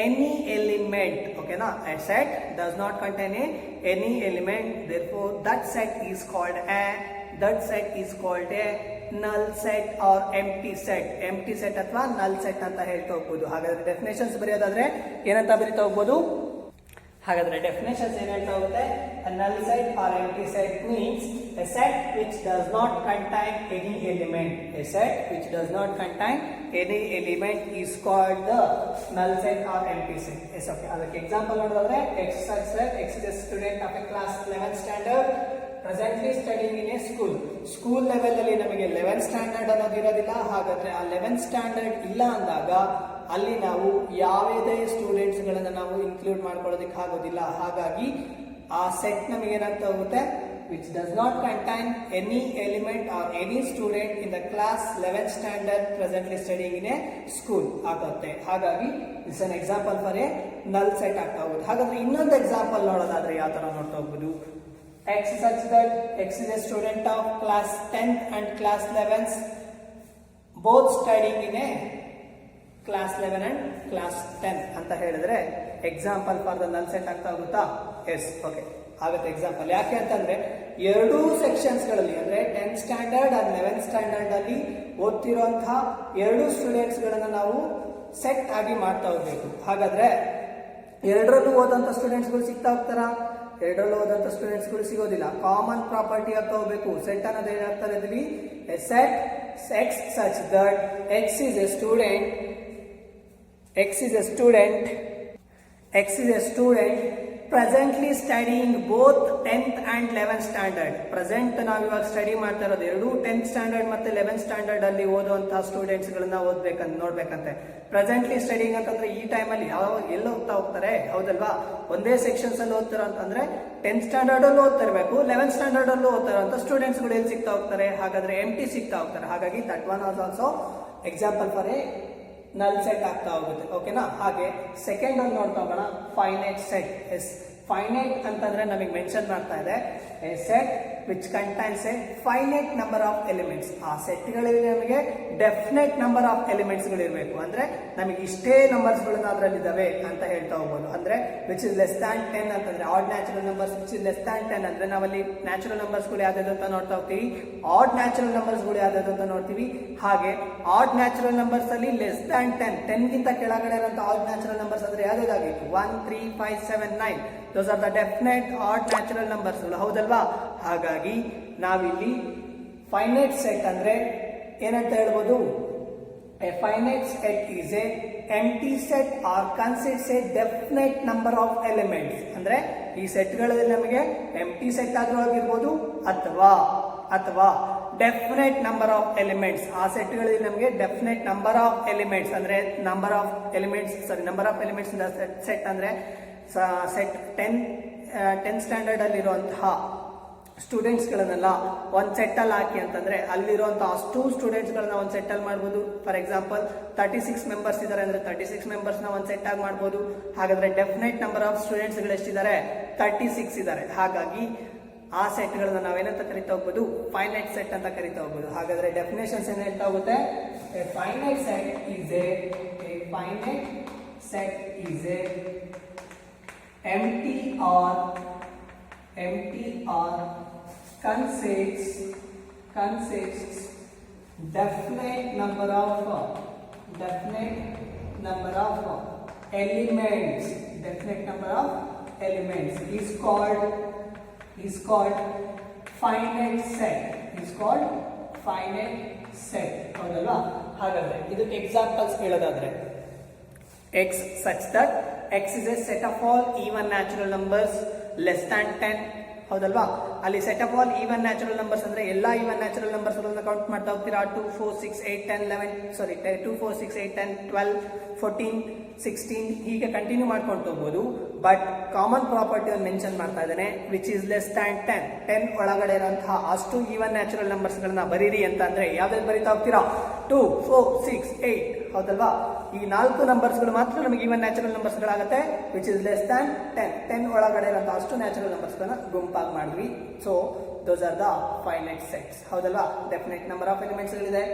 any element, okay na? A set does not contain any element, therefore that set is called a null set or empty set ಅಥವಾ null set ಅಂತ ಹೇಳ್ತಾ ಹೋಗ್ಬೋದು. ಹಾಗಾದ್ರೆ ಡೆಫಿನೇಷನ್ಸ್ ಬರೆಯೋದಾದ್ರೆ ಏನಂತ ಬರೀತಾ ಹೋಗ್ಬೋದು? ಹಾಗಾದ್ರೆ ಡೆಫಿನೇಷನ್ಸ್ ಏನ್ ಹೇಳ್ತಾ ಹೋಗುತ್ತೆ? a null set or empty set means a set which does not contain any element. A set which does not contain any element is called the null set or empty set. Yes, okay. ಅದಕ್ಕೆ example ನೋಡೋದಾದ್ರೆ x is a student of a class 11th standard presently studying in a school. School level ಅಲ್ಲಿ ನಮಗೆ 11th standard ಅನ್ನೋದು ಇರೋದಿಲ್ಲ. ಹಾಗಾದ್ರೆ ಆ 11th standard ಇಲ್ಲ ಅಂದಾಗ ಅಲ್ಲಿ ನಾವು ಯಾವುದೇ ಸ್ಟೂಡೆಂಟ್ಸ್ ಗಳನ್ನ ನಾವು ಇನ್ಕ್ಲೂಡ್ ಮಾಡ್ಕೊಳ್ಳೋದಕ್ಕೆ ಆಗೋದಿಲ್ಲ. ಹಾಗಾಗಿ ಆ ಸೆಟ್ ನಮಗೆ ಏನಾಗ್ತಾ ಹೋಗುತ್ತೆ? which does not contain any element or any student in the class 11th standard presently studying in a school ಆಗುತ್ತೆ. ಹಾಗಾಗಿ it's an example for a null set ಆಗ್ತಾ ಹೋಗುತ್ತೆ. ಹಾಗಾದ್ರೆ ಇನ್ನೊಂದು ಎಕ್ಸಾಂಪಲ್ ನೋಡೋದಾದ್ರೆ ಯಾವ ತರ ನೋಡ್ತಾ ಹೋಗ್ಬೋದು? x such that x is a student of class 10th and class 11th both studying in a class 11 and class 10 ಅಂತ ಹೇಳಿದ್ರೆ ಎಕ್ಸಾಂಪಲ್ ಫಾರ್ ದ ನಲ್ ಸೆಟ್ ಆಗ್ತಾ ಹೋಗುತ್ತಾ? ಎಸ್, ಓಕೆ, ಆಗುತ್ತೆ ಎಕ್ಸಾಂಪಲ್. ಯಾಕೆ ಅಂತಂದ್ರೆ ಎರಡೂ ಸೆಕ್ಷನ್ಸ್ ಗಳಲ್ಲಿ ಅಂದ್ರೆ 10th standard and 11th standard ಅಲ್ಲಿ ಓದ್ತಿರುವಂತಹ ಎರಡು ಸ್ಟೂಡೆಂಟ್ಸ್ ಗಳನ್ನ ನಾವು ಸೆಟ್ ಆಗಿ ಮಾಡ್ತಾ ಹೋಗ್ಬೇಕು. ಹಾಗಾದ್ರೆ ಎರಡರಲ್ಲೂ ಓದಂತ ಸ್ಟೂಡೆಂಟ್ಸ್ ಗಳು ಸಿಗ್ತಾ ಹೋಗ್ತಾರ? ಎರಡರಲ್ಲೂ ಓದಂತ ಸ್ಟೂಡೆಂಟ್ಸ್ ಗಳು ಸಿಗೋದಿಲ್ಲ. ಕಾಮನ್ ಪ್ರಾಪರ್ಟಿ ಆಗ್ತಾ ಹೋಗ್ಬೇಕು. ಸೆಟ್ ಅನ್ನೋದು ಏನಾಗ್ತಾ ಇದ್ವಿ? A set x such that x is a student presently studying both 10th and 11th standard. Present ನಾವು ಇವಾಗ ಸ್ಟಡಿ ಮಾಡ್ತಾ ಇರೋದು ಎರಡು 10th ಸ್ಟ್ಯಾಂಡರ್ಡ್ ಮತ್ತೆ 11th ಸ್ಟ್ಯಾಂಡರ್ಡ್ ಅಲ್ಲಿ ಓದುವಂತಹ ಸ್ಟೂಡೆಂಟ್ಸ್ ಗಳನ್ನ ನೋಡ್ಬೇಕಂತೆ. ಪ್ರೆಸೆಂಟ್ಲಿ ಸ್ಟಡಿಂಗ್ ಅಂತಂದ್ರೆ ಈ ಟೈಮ್ ಅಲ್ಲಿ ಎಲ್ಲ ಹೋಗ್ತಾರೆ, ಹೌದಲ್ವಾ? ಒಂದೇ ಸೆಕ್ಷನ್ಸ್ ಅಲ್ಲಿ ಓದ್ತಾರ ಅಂತಂದ್ರೆ 10th ಸ್ಟ್ಯಾಂಡರ್ಡ್ ಅಲ್ಲೂ ಓದ್ತಾ ಇರಬೇಕು, 11th ಸ್ಟ್ಯಾಂಡರ್ಡ್ ಅಲ್ಲೂ ಓದ್ತಾರಂತ ಸ್ಟೂಡೆಂಟ್ಸ್ ಗಳು ಎಲ್ಲಿ ಸಿಗ್ತಾ ಹೋಗ್ತಾರೆ? ಹಾಗಾದ್ರೆ ಎಂಟಿ ಸಿಗ್ತಾ ಹೋಗ್ತಾರೆ. ಹಾಗಾಗಿ that one as also example for A ನಲ್ ಸೆಟ್ ಆಗ್ತಾ ಹೋಗುತ್ತೆ, ಓಕೆನಾ? ಹಾಗೆ ಸೆಕೆಂಡ್ ಒಂದು ನೋಡ್ತಾ ಹೋಗೋಣ, ಫೈನೈಟ್ ಸೆಟ್. ಎಸ್, ಫೈನೈಟ್ ಅಂತಂದ್ರೆ ನಮಗೆ ಮೆನ್ಷನ್ ಮಾಡ್ತಾ ಇದೆ A set which contains A finite number of elements. ಆ ಸೆಟ್ಗಳಲ್ಲಿ ನಮಗೆ ಡೆಫಿನೆಟ್ ನಂಬರ್ ಆಫ್ ಎಲಿಮೆಂಟ್ಸ್ ಗಳು ಇರಬೇಕು. ಅಂದ್ರೆ ನಮಗೆ ಇಷ್ಟೇ ನಂಬರ್ಸ್ ಗಳು ಅದರಲ್ಲಿ ಇದಾವೆ ಅಂತ ಹೇಳ್ತಾ ಹೋಗ್ಬೋದು. ಅಂದ್ರೆ ವಿಚ್ ಇಸ್ ಲೆಸ್ ದ್ಯಾನ್ 10 ಅಂತಂದ್ರೆ odd natural numbers which is less than 10 ಅಂದ್ರೆ ನಾವಲ್ಲಿ ನ್ಯಾಚುರಲ್ ನಂಬರ್ಸ್ ಗಳು ಯಾವ್ದು ಅಂತ ನೋಡ್ತಾ ಹೋಗ್ತೀವಿ, ಆಡ್ ನ್ಯಾಚುರಲ್ ನಂಬರ್ಸ್ ಗಳು ಯಾವ್ದು ಅಂತ ನೋಡ್ತೀವಿ. ಹಾಗೆ ಆಡ್ ನ್ಯಾಚುರಲ್ ನಂಬರ್ಸ್ ಅಲ್ಲಿ ಲೆಸ್ ದ್ಯಾನ್ 10 ಗಿಂತ ಕೆಳಗಡೆ ಇರುವಂತಹ ಆಡ್ ನ್ಯಾಚುರಲ್ ನಂಬರ್ಸ್ ಅಂದ್ರೆ ಯಾವ್ದಾಗಿತ್ತು? 1, 3, 5, 7, 9. Those are the definite odd natural numbers ಗಳು, ಹೌದಲ್ವಾ? ಹಾಗಾಗಿ ನಾವಿಲ್ಲಿ ಫೈನೈಟ್ ಸೆಟ್ ಅಂದ್ರೆ ಏನಂತ ಹೇಳ್ಬೋದು, a finite set is a empty set or consists a definite number of elements. ಅಂದ್ರೆ ಈ ಸೆಟ್ಗಳಲ್ಲಿ ನಮಗೆ ಎಂಟಿ ಸೆಟ್ ಆದ್ರೂ ಆಗಿರ್ಬೋದು ಅಥವಾ ಡೆಫಿನೆಟ್ ನಂಬರ್ ಆಫ್ ಎಲಿಮೆಂಟ್ಸ್, ಆ ಸೆಟ್ಗಳಲ್ಲಿ ನಮಗೆ ಡೆಫಿನೆಟ್ ನಂಬರ್ ಆಫ್ ಎಲಿಮೆಂಟ್ಸ್ ಅಂದ್ರೆ ನಂಬರ್ ಆಫ್ ಎಲಿಮೆಂಟ್ಸ್ ಸೆಟ್ ಅಂದ್ರೆ ಸೆಟ್ 10 ಸ್ಟ್ಯಾಂಡರ್ಡ್ ಅಲ್ಲಿರುವಂತಹ ಸ್ಟೂಡೆಂಟ್ಸ್ಗಳನ್ನೆಲ್ಲ ಒಂದು ಸೆಟ್ ಅಲ್ಲಿ ಹಾಕಿ ಅಂತಂದ್ರೆ ಅಲ್ಲಿರುವಂತಹ ಅಷ್ಟು ಸ್ಟೂಡೆಂಟ್ಸ್ಗಳನ್ನ ಒಂದು ಸೆಟ್ ಅಲ್ಲಿ ಮಾಡ್ಬೋದು. ಫಾರ್ ಎಕ್ಸಾಂಪಲ್ 36 ಮೆಂಬರ್ಸ್ ಇದಾರೆ ಅಂದ್ರೆ 36 ಮೆಂಬರ್ಸ್ ನ ಒಂದು ಸೆಟ್ ಆಗಿ ಮಾಡ್ಬೋದು. ಹಾಗಾದ್ರೆ ಡೆಫಿನೆಟ್ ನಂಬರ್ ಆಫ್ ಸ್ಟೂಡೆಂಟ್ಸ್ ಗಳು ಎಷ್ಟಿದ್ದಾರೆ, 36 ಇದ್ದಾರೆ. ಹಾಗಾಗಿ ಆ ಸೆಟ್ ಗಳನ್ನ ನಾವೇನಂತ ಕರಿತಾ ಹೋಗ್ಬೋದು, ಫೈನೈಟ್ ಸೆಟ್ ಅಂತ ಕರಿತಾ ಹೋಗ್ಬೋದು. ಹಾಗಾದ್ರೆ ಡೆಫಿನೇಷನ್ಸ್ ಏನ್ ಹೇಳ್ತಾ ಹೋಗುತ್ತೆ, A finite set is A empty or consists definite number of elements is called finite set. ಹೌದಲ್ವಾ? ಹಾಗಾದ್ರೆ ಇದಕ್ಕೆ ಎಕ್ಸಾಂಪಲ್ಸ್ ಹೇಳೋದಾದ್ರೆ, x such that x is a set of all even natural numbers less than 10. ಹೌದಲ್ವಾ? ಅಲ್ಲಿ set of all even natural numbers ಅಂದ್ರೆ ಎಲ್ಲಾ even natural numbers ಗಳನ್ನ count ಮಾಡ್ತಾ ಹೋಗ್ತೀರಾ. 2 4 6 8 10 11 2 4 6 8 10 12 14 16 ಹೀಗೆ ಕಂಟಿನ್ಯೂ ಮಾಡ್ಕೊಂಡು ಹೋಗ್ಬೋದು. ಬಟ್ ಕಾಮನ್ ಪ್ರಾಪರ್ಟಿ ಅನ್ನು ಮೆನ್ಷನ್ ಮಾಡ್ತಾ ಇದ್ದಾನೆ, ವಿಚ್ ಇಸ್ ಲೆಸ್ ದ್ಯಾನ್ 10 ಒಳಗಡೆ ಇರುವಂತಹ ಅಷ್ಟು ಈವನ್ ನ್ಯಾಚುರಲ್ ನಂಬರ್ಸ್ ಗಳನ್ನ ಬರೀರಿ ಅಂತ ಅಂದ್ರೆ ಯಾವ್ದು ಬರೀತಾ ಹೋಗ್ತೀರಾ, 2 4 6 8. ಹೌದಲ್ವಾ? ಈ 4 ನಂಬರ್ಸ್ ಗಳು ಮಾತ್ರ ನಮಗೆ ಈವನ್ ನ್ಯಾಚುರಲ್ ನಂಬರ್ಸ್ ಗಳಾಗುತ್ತೆ, ವಿಚ್ ಇಸ್ ಲೆಸ್ ದ್ಯಾನ್ 10 ಒಳಗಡೆ ಇರುವಂತಹ ಅಷ್ಟು ನ್ಯಾಚುರಲ್ ನಂಬರ್ಸ್ ಗಳನ್ನ ಗುಂಪಾಗಿ ಮಾಡಿದ್ವಿ. So those are the finite sets. ಹೌದಲ್ವಾ? ಡೆಫಿನೆಟ್ ನಂಬರ್ ಆಫ್ ಎಲಿಮೆಂಟ್ಸ್ ಗಳಿದೆ,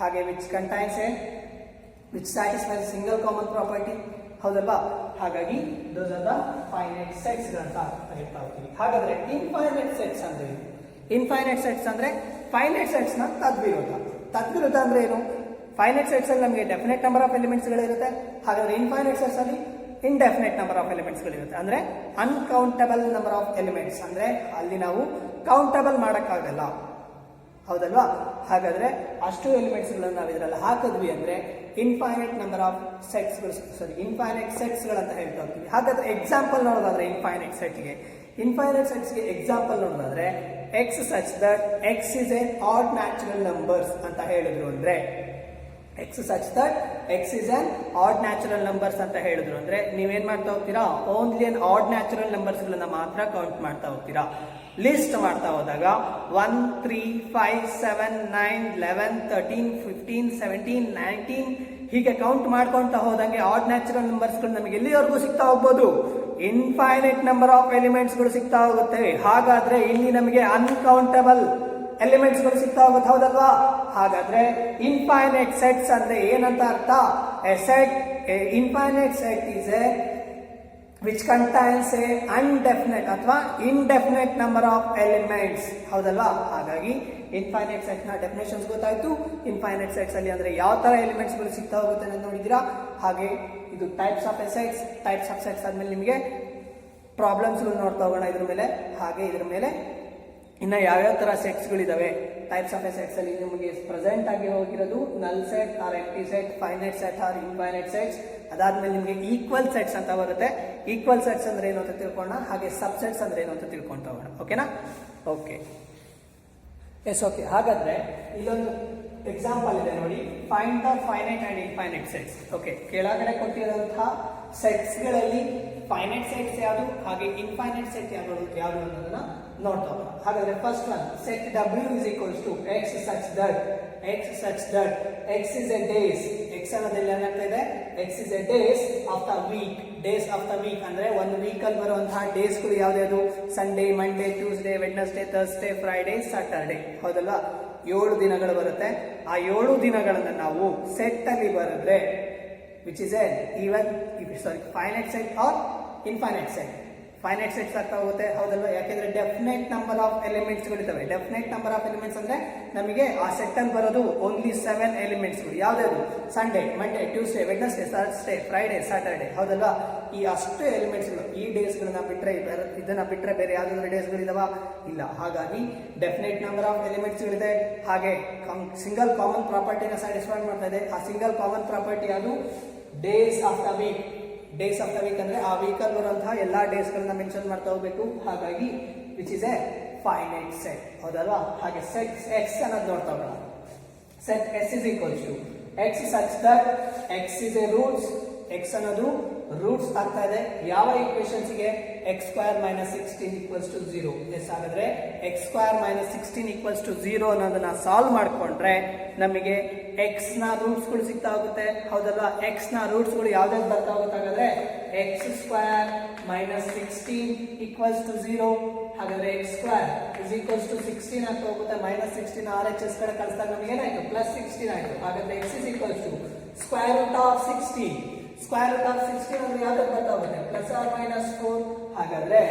ಹಾಗೆ which contains which satisfies single common property. ಹೌದಲ್ವಾ? ಹಾಗಾಗಿ those are the finite sets ಅಂತ ಹೇಳ್ತಾ ಹೋಗ್ತೀವಿ. ಹಾಗಾದ್ರೆ ಇನ್ಫೈನೈಟ್ ಸೆಟ್ಸ್ ಅಂದ್ರೆ ಇನ್ಫೈನೈಟ್ ಸೆಟ್ಸ್ ಅಂದ್ರೆ ಫೈನೈಟ್ ಸೆಟ್ಸ್ ನ ತದ್ವಿರುದ್ಧ ಅಂದ್ರೆ ಏನು? ಫೈನೈಟ್ ಸೆಟ್ಸ್ ಅಲ್ಲಿ ನಮಗೆ ಡೆಫಿನೆಟ್ ನಂಬರ್ ಆಫ್ ಎಲಿಮೆಂಟ್ಸ್ ಗಳಿರುತ್ತೆ. ಹಾಗಾದ್ರೆ ಇನ್ಫೈನೈಟ್ ಸೆಟ್ಸ್ ಅಲ್ಲಿ ಇಂಡೆಫಿನೆಟ್ ನಂಬರ್ ಆಫ್ ಎಲಿಮೆಂಟ್ಸ್ ಗಳಿರುತ್ತೆ. ಅಂದ್ರೆ ಅನ್ಕೌಂಟಬಲ್ ನಂಬರ್ ಆಫ್ ಎಲಿಮೆಂಟ್ಸ್, ಅಂದ್ರೆ ಅಲ್ಲಿ ನಾವು ಕೌಂಟಬಲ್ ಮಾಡಕ್ಕಾಗಲ್ಲ. ಹೌದಲ್ವಾ? ಹಾಗಾದ್ರೆ ಅಷ್ಟು ಎಲಿಮೆಂಟ್ಸ್ ಗಳನ್ನ ನಾವು ಇದರಲ್ಲಿ ಹಾಕಿದ್ವಿ ಅಂದ್ರೆ infinite number of infinite sets ಗಳಂತ ಹೇಳ್ತಾ ಹೋಗ್ತೀವಿ. ಹಾಗಾದ್ರೆ ಎಕ್ಸಾಂಪಲ್ ನೋಡೋದಾದ್ರೆ ಇನ್ಫೈನೈಟ್ ಸೆಟ್ಸ್ಗೆ ಎಕ್ಸಾಂಪಲ್ ನೋಡೋದಾದ್ರೆ X such that X is a odd natural numbers ಅಂತ ಹೇಳಿದ್ರು ಅಂದ್ರೆ x such that X is an odd natural numbers ಅಂತ ಹೇಳಿದ್ರು ಅಂದ್ರೆ ನೀವೇನ್ ಮಾಡ್ತಾ ಹೋಗ್ತೀರಾ, only an odd natural numbers ಗಳನ್ನ ಮಾತ್ರ ಕೌಂಟ್ ಮಾಡ್ತಾ ಹೋಗ್ತೀರಾ. ಲಿಸ್ಟ್ ಮಾಡ್ತಾ ಹೋದಾಗ 1 3 5 7 9 11 13 15 17 19 ಹೀಗೆ ಕೌಂಟ್ ಮಾಡ್ಕೊಂತಾ ಹೋದಂಗೆ ಆಡ್ ನ್ಯಾಚುರಲ್ ನಂಬರ್ಸ್ ಗಳು ನಮಗೆ ಎಲ್ಲಿವರೆಗೂ ಸಿಗ್ತಾ ಹೋಗ್ಬೋದು, ಇನ್ಫೈನೈಟ್ ನಂಬರ್ ಆಫ್ ಎಲಿಮೆಂಟ್ಸ್ ಗಳು ಸಿಗ್ತಾ ಹೋಗುತ್ತೆ. ಹಾಗಾದ್ರೆ ಇಲ್ಲಿ ನಮಗೆ ಅನ್ಕೌಂಟಬಲ್ ಎಲಿಮೆಂಟ್ಸ್ ಗಳು ಸಿಗ್ತಾ ಹೋಗುತ್ತೆ. ಹೌದಲ್ವಾ? ಹಾಗಾದ್ರೆ ಇನ್ಫೈನೈಟ್ ಸೆಟ್ಸ್ ಅಂದ್ರೆ ಏನಂತ ಅರ್ಥ, infinite set is A which contains a undefinite ಅಥವಾ indefinite number of elements. ಹೌದಲ್ವಾ? ಹಾಗಾಗಿ ಇನ್ಫೈನೈಟ್ ಸೆಟ್ ನ ಡೆಫಿನೇಷನ್ಸ್ ಗೊತ್ತಾಯ್ತು. ಇನ್ಫೈನೈಟ್ ಸೆಟ್ಸ್ ಅಲ್ಲಿ ಅಂದ್ರೆ ಯಾವ ತರ ಎಲಿಮೆಂಟ್ಸ್ ಗಳು ಸಿಗ್ತಾ ಹೋಗುತ್ತೆ ಅಂತ ನೋಡಿದೀರಾ. ಹಾಗೆ ಇದು ಟೈಪ್ಸ್ ಆಫ್ ಸೆಟ್ಸ್ ಆದ್ಮೇಲೆ ನಿಮಗೆ ಪ್ರಾಬ್ಲಮ್ಸ್ ಗಳು ನೋಡ್ತಾ ಹೋಗೋಣ ಇದ್ರ ಮೇಲೆ. ಹಾಗೆ ಇದ್ರ ಮೇಲೆ ಇನ್ನ ಯಾವ್ಯಾವ ತರ ಸೆಟ್ಸ್ ಗಳಿದಾವೆ ಟೈಪ್ಸ್ ಆಫ್ ಸೆಟ್ಸ್ ಅಲ್ಲಿ ನಿಮಗೆ ಪ್ರೆಸೆಂಟ್ ಆಗಿ ಹೋಗಿರೋದು null set or empty set, finite set or infinite sets. ಅದಾದ್ಮೇಲೆ ನಿಮಗೆ ಈಕ್ವಲ್ ಸೆಟ್ಸ್ ಅಂತ ಬರುತ್ತೆ. ಈಕ್ವಲ್ ಸೆಟ್ಸ್ ಅಂದ್ರೆ ಏನು ಅಂತ ತಿಳ್ಕೊಳ್ಳೋಣ, ಹಾಗೆ ಸಬ್ಸೆಟ್ಸ್ ಅಂದ್ರೆ ಏನು ಅಂತ ತಿಳ್ಕೊಂತ ಹೋಗೋಣ. ಓಕೆನಾ? Okay, S okay. ಹಾಗಾದ್ರೆ ಇಲ್ಲೊಂದು ಎಕ್ಸಾಂಪಲ್ ಇದೆ ನೋಡಿ, find the finite and infinite sets. Okay, ಕೆಳಗಡೆ ಕೊಟ್ಟಿರುವಂತಹ ಸೆಟ್ಸ್ ಗಳಲ್ಲಿ ಫೈನೈಟ್ ಸೆಟ್ಸ್ ಯಾವುದು ಹಾಗೆ ಇನ್ಫೈನೈಟ್ ಸೆಟ್ ಯಾವುದು ಅನ್ನೋದನ್ನ ನೋಡ್ತಾ ಹೋಗೋಣ. ಹಾಗಾದ್ರೆ first one, set W is equals to x such that x is a days. x ಅನ್ನೋದ್ರಲ್ಲಿ ಏನಾಗ್ತಾ ಇದೆ, x is a days of the week ಅಂದ್ರೆ ಒಂದು ವೀಕ್ ಅಲ್ಲಿ ಬರುವಂತಹ ಡೇಸ್ ಗಳು ಯಾವ್ದು, Sunday, Monday, Tuesday, Wednesday, Thursday, Friday, Saturday. ಹೌದಲ್ವಾ? 7 ದಿನಗಳು ಬರುತ್ತೆ. ಆ 7 ದಿನಗಳನ್ನ ನಾವು ಸೆಟ್ ಅಲ್ಲಿ ಬರೆದ್ರೆ which is a finite set or infinite set. Finite sets ಆಗ್ತಾ ಹೋಗುತ್ತೆ, ಹೌದಲ್ವಾ? ಯಾಕೆಂದ್ರೆ ಡೆಫಿನೆಟ್ ನಂಬರ್ ಆಫ್ ಎಲಿಮೆಂಟ್ಸ್ಗಳಿದ್ದಾವೆ. ಡೆಫಿನೆಟ್ ನಂಬರ್ ಆಫ್ ಎಲಿಮೆಂಟ್ಸ್ ಅಂದ್ರೆ ನಮಗೆ ಆ ಸೆಟ್ ಅಲ್ಲಿ ಬರೋದು ಓನ್ಲಿ 7 ಎಲಿಮೆಂಟ್ಸ್ಗಳು. ಯಾವ್ದಾದ್ರು Sunday, Monday, Tuesday, Wednesday, Thursday, Friday, Saturday, ಹೌದಲ್ವಾ? ಈ ಅಷ್ಟು ಎಲಿಮೆಂಟ್ಸ್ಗಳು, ಈ ಡೇಸ್ಗಳನ್ನ ಬಿಟ್ರೆ ಇದನ್ನ ಬಿಟ್ರೆ ಬೇರೆ ಯಾವ್ದಾದ್ರು ಡೇಸ್ಗಳು ಇದಾವ? ಇಲ್ಲ. ಹಾಗಾಗಿ ಡೆಫಿನೆಟ್ ನಂಬರ್ ಆಫ್ ಎಲಿಮೆಂಟ್ಸ್ಗಳಿದೆ. ಹಾಗೆ ಸಿಂಗಲ್ ಕಾಮನ್ ಪ್ರಾಪರ್ಟಿನ ಸ್ಯಾಟಿಸ್ಫೈ ಮಾಡ್ತಾ ಇದೆ. ಆ ಸಿಂಗಲ್ ಕಾಮನ್ ಪ್ರಾಪರ್ಟಿ ಅದು days of the week. Days of the week ಅಂದ್ರೆ ಆ ವೀಕ್ ಅಲ್ಲಿ ಬರುವಂತಹ ಎಲ್ಲಾ ಡೇಸ್ ಗಳನ್ನ ಮೆನ್ಷನ್ ಮಾಡ್ತಾ ಹೋಗ್ಬೇಕು. ಹಾಗಾಗಿ which is a finite set, ಹೌದಲ್ವಾ? ಹಾಗೆ ಸೆಟ್ ಎಕ್ಸ್ ಅನ್ನೋದು ನೋಡ್ತಾ ಹೋಗೋಣ. Set S is equals to x such that X is a roots. X ಅನ್ನೋದು ರೂಟ್ಸ್ ಆಗ್ತಾ ಇದೆ ಯಾವ ಈಕ್ವೇಶನ್ಸ್ ಗೆ? X square minus 16 equals to 0. Yes, ಹಾಗಾದ್ರೆ X square minus 16 equals to 0 ಅನ್ನೋದನ್ನ ಸಾಲ್ವ್ ಮಾಡ್ಕೊಂಡ್ರೆ ನಮಗೆ ಎಕ್ಸ್ ನ ರೂಟ್ಸ್ ಗಳು ಸಿಗ್ತಾ ಹೋಗುತ್ತೆ, ಹೌದಲ್ವಾ? ಎಕ್ಸ್ ನ ರೂಟ್ಸ್ ಗಳು ಯಾವ್ದಾದ್ರು ಬರ್ತಾ ಹೋಗುತ್ತೆ? ಹಾಗಾದ್ರೆ X square minus 16 equals to 0. ಹಾಗಾದ್ರೆ X square is equals to 16 ಆಗ್ತಾ ಹೋಗುತ್ತೆ. ಮೈನಸ್ 16 ಆರ್ ಎಚ್ ಎಸ್ ಕಡೆ ಕಳಿಸಿದಾಗ ನಮಗೆ ಏನಾಯ್ತು? ಪ್ಲಸ್ 16 ಆಯ್ತು. ಹಾಗಾದ್ರೆ X is equals to square root of 16. Square root of 16 ಅಂದ್ರೆ ಯಾವ್ದು ಬರ್ತಾ ಹೋಗುತ್ತೆ? Plus or minus 4. ಹಾಗಾದ್ರೆ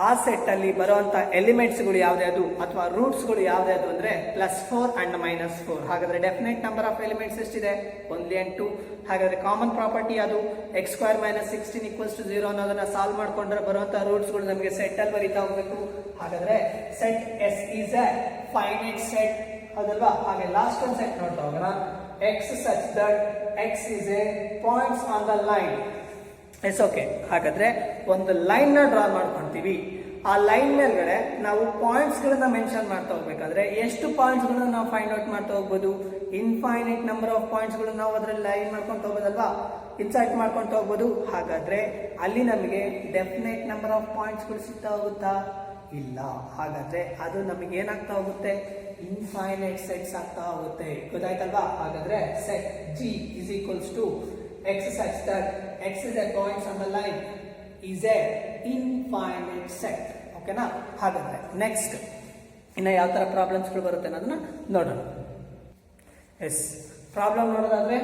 ಆ ಸೆಟ್ ಅಲ್ಲಿ ಬರುವಂತ ಎಲಿಮೆಂಟ್ಸ್ ಗಳು ಯಾವ್ದು ಅಥವಾ ರೂಟ್ಸ್ ಗಳು ಯಾವ್ದು ಅಂದ್ರೆ +4 ಅಂಡ್ -4. ಹಾಗಾದ್ರೆ ಡೆಫಿನೆಟ್ ನಂಬರ್ ಆಫ್ ಎಲಿಮೆಂಟ್ಸ್ ಎಷ್ಟಿದೆ? Only and 2. ಹಾಗಾದ್ರೆ ಕಾಮನ್ ಪ್ರಾಪರ್ಟಿ ಅದು X square minus 16 equals to 0 ಅನ್ನೋದನ್ನ ಸಾಲ್ವ್ ಮಾಡ್ಕೊಂಡ್ರೆ ಬರುವಂತ ರೂಟ್ಸ್ ಗಳು ನಮಗೆ ಸೆಟ್ ಅಲ್ಲಿ ಬರೀತಾ ಹೋಗ್ಬೇಕು. ಹಾಗಾದ್ರೆ set S is a finite set, ಹೌದಲ್ವಾ? ಹಾಗೆ ಲಾಸ್ಟ್ ಒಂದು ಸೆಟ್ ನೋಡ್ತಾ ಹೋಗೋಣ. X such that X is a points on the line. Yes, okay. ಹಾಗಾದ್ರೆ ಒಂದು ಲೈನ್ ನ ಡ್ರಾ ಮಾಡ್ಕೊಂತೀವಿ. ಆ ಲೈನ್ ಮೇಲ್ಗಡೆ ನಾವು ಪಾಯಿಂಟ್ಸ್ ಗಳನ್ನ ಮೆನ್ಷನ್ ಮಾಡ್ತಾ ಹೋಗ್ಬೇಕಾದ್ರೆ ಎಷ್ಟು ಪಾಯಿಂಟ್ಸ್ ಗಳನ್ನ ನಾವು ಫೈಂಡ್ ಔಟ್ ಮಾಡ್ತಾ ಹೋಗ್ಬೋದು? ಇನ್ಫೈನೈಟ್ ನಂಬರ್ ಆಫ್ ಪಾಯಿಂಟ್ಸ್ ಗಳು ನಾವು ಅದ್ರಲ್ಲಿ ಲೈನ್ ಮಾಡ್ಕೊಂಡು ಹೋಗೋದಲ್ವಾ, ಇನ್ಸರ್ಟ್ ಮಾಡ್ಕೊಂಡು ಹೋಗ್ಬೋದು. ಹಾಗಾದ್ರೆ ಅಲ್ಲಿ ನಮಗೆ ಡೆಫಿನೆಟ್ ನಂಬರ್ ಆಫ್ ಪಾಯಿಂಟ್ಸ್ ಗಳು ಸಿಗ್ತಾ ಹೋಗುತ್ತಾ? ಇಲ್ಲ. ಹಾಗಾದ್ರೆ ಅದು ನಮಗೆ ಏನಾಗ್ತಾ ಹೋಗುತ್ತೆ? ಇನ್ಫೈನೈಟ್ ಸೆಟ್ಸ್ ಆಗ್ತಾ ಹೋಗುತ್ತೆ. ಗೊತ್ತಾಯ್ತಲ್ವಾ? ಹಾಗಾದ್ರೆ set G is equals to x such that x is a points on the line is a infinite set. ಓಕೆನಾ? ಹಾಗಾದ್ರೆ ನೆಕ್ಸ್ಟ್ ಇನ್ನ ಯಾವ ತರ ಪ್ರಾಬ್ಲಮ್ಸ್ ಗಳು ಬರುತ್ತೆ ಅನ್ನೋದನ್ನ ನೋಡೋಣ. ಎಸ್, ಪ್ರಾಬ್ಲಮ್ ನೋಡೋದಾದ್ರೆ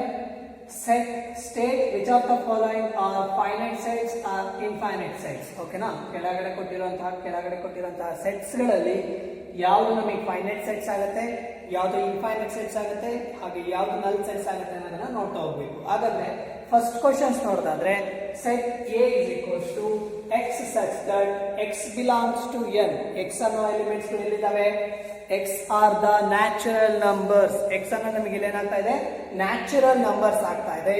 set state which of the following are finite sets or infinite sets. ಓಕೆನಾ? ಕೆಳಗಡೆ ಕೊಟ್ಟಿರುವಂತಹ ಸೆಟ್ಸ್ ಗಳಲ್ಲಿ ಯಾವುದು ನಮಗೆ ಫೈನೈಟ್ ಸೆಟ್ಸ್ ಆಗುತ್ತೆ, ಯಾವುದು ಇನ್ಫೈನೈಟ್ ಸೆಟ್ಸ್ ಆಗುತ್ತೆ, ಹಾಗೆ ಯಾವುದು ನಲ್ ಸೆಟ್ಸ್ ಆಗುತ್ತೆ ಅನ್ನೋದನ್ನ ನೋಡ್ತಾ ಹೋಗ್ಬೇಕು. ಹಾಗಾದ್ರೆ ಫಸ್ಟ್ ಕ್ವಶನ್ಸ್ ನೋಡೋದಾದ್ರೆ set A is equals to x such that X belongs to N. X ಅನ್ನೋ ಎಲಿಮೆಂಟ್ಸ್ ಗಳು ಎಲ್ಲಿದ್ದಾವೆ? X are the natural numbers. X ಅನ್ನ ನಮಗೆ ಏನಾಗ್ತಾ ಇದೆ? ನ್ಯಾಚುರಲ್ ನಂಬರ್ಸ್ ಆಗ್ತಾ ಇದೆ.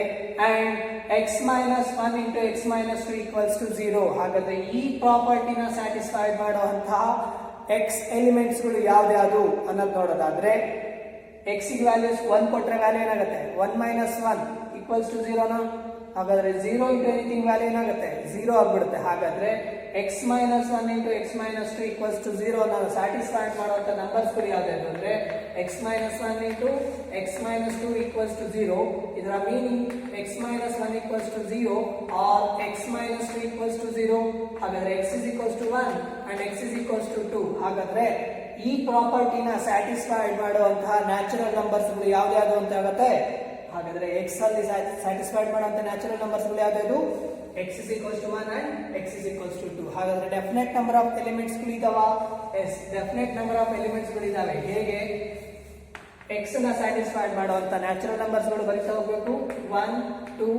And x minus 1 into X minus 2 equals to 0. ಹಾಗಾದ್ರೆ ಈ ಪ್ರಾಪರ್ಟಿನ ಸ್ಯಾಟಿಸ್ಫೈಡ್ ಮಾಡುವಂತಹ ಎಕ್ಸ್ ಎಲಿಮೆಂಟ್ಸ್ ಗಳು ಯಾವ್ದು ಅನ್ನೋದು ನೋಡೋದಾದ್ರೆ ಎಕ್ಸ್ ವ್ಯಾಲ್ಯೂಸ್ 1 ಕೊಟ್ರೆ ವ್ಯಾಲ್ಯೂ ಏನಾಗುತ್ತೆ? 1 ಮೈನಸ್ 1 ಈಕ್ವಲ್ಸ್ ಟು 0. ಹಾಗಾದ್ರೆ 0 ಇಂಟು ಎನಿಥಿಂಗ್ ವ್ಯಾಲ್ಯೂ ಏನಾಗುತ್ತೆ? 0 ಆಗ್ಬಿಡುತ್ತೆ. ಹಾಗಾದ್ರೆ X minus 1 into X minus 2 equals to 0 ನಾವು ಸ್ಯಾಟಿಸ್ಫೈಡ್ ಮಾಡುವಂತ ನಂಬರ್ಸ್ ಗಳು ಯಾವ್ದು ಅಂದ್ರೆ X minus 1 into X minus 2 equals to 0. ಇದರ meaning X minus 1 equals to 0 or X minus 2 equals to 0. ಹಾಗಾದ್ರೆ X is equals to 1 and X is equals to 2. ಹಾಗಾದ್ರೆ ಈ ಪ್ರಾಪರ್ಟಿನ ಸ್ಯಾಟಿಸ್ಫೈಡ್ ಮಾಡುವಂತಹ ನ್ಯಾಚುರಲ್ ನಂಬರ್ಸ್ ಗಳು ಯಾವ್ದು ಅಂತ ಆಗುತ್ತೆ? ಹಾಗಾದ್ರೆ ಎಕ್ಸ್ ಅಲ್ಲಿ ಸ್ಯಾಟಿಸ್ಫೈಡ್ ಮಾಡುವಂತ ನ್ಯಾಚುರಲ್ ನಂಬರ್ಸ್ ಗಳು ಯಾವ್ದು? X is equals to 1 and X is equals to 2. ಹಾಗಾದ್ರೆ ಡೆಫಿನೆಟ್ ನಂಬರ್ ಆಫ್ ಎಲಿಮೆಂಟ್ಸ್ ಗಳು ಇದಾವ? Yes, definite number of elements ಗಳು ಇದಾವೆ. ಹೇಗೆ? ಎಕ್ಸ್ ನ ಸ್ಯಾಟಿಸ್ಫೈಡ್ ಮಾಡುವಂತ ನ್ಯಾಚುರಲ್ ನಂಬರ್ಸ್ ಗಳು ಬರೀತಾ ಹೋಗ್ಬೇಕು. 1 2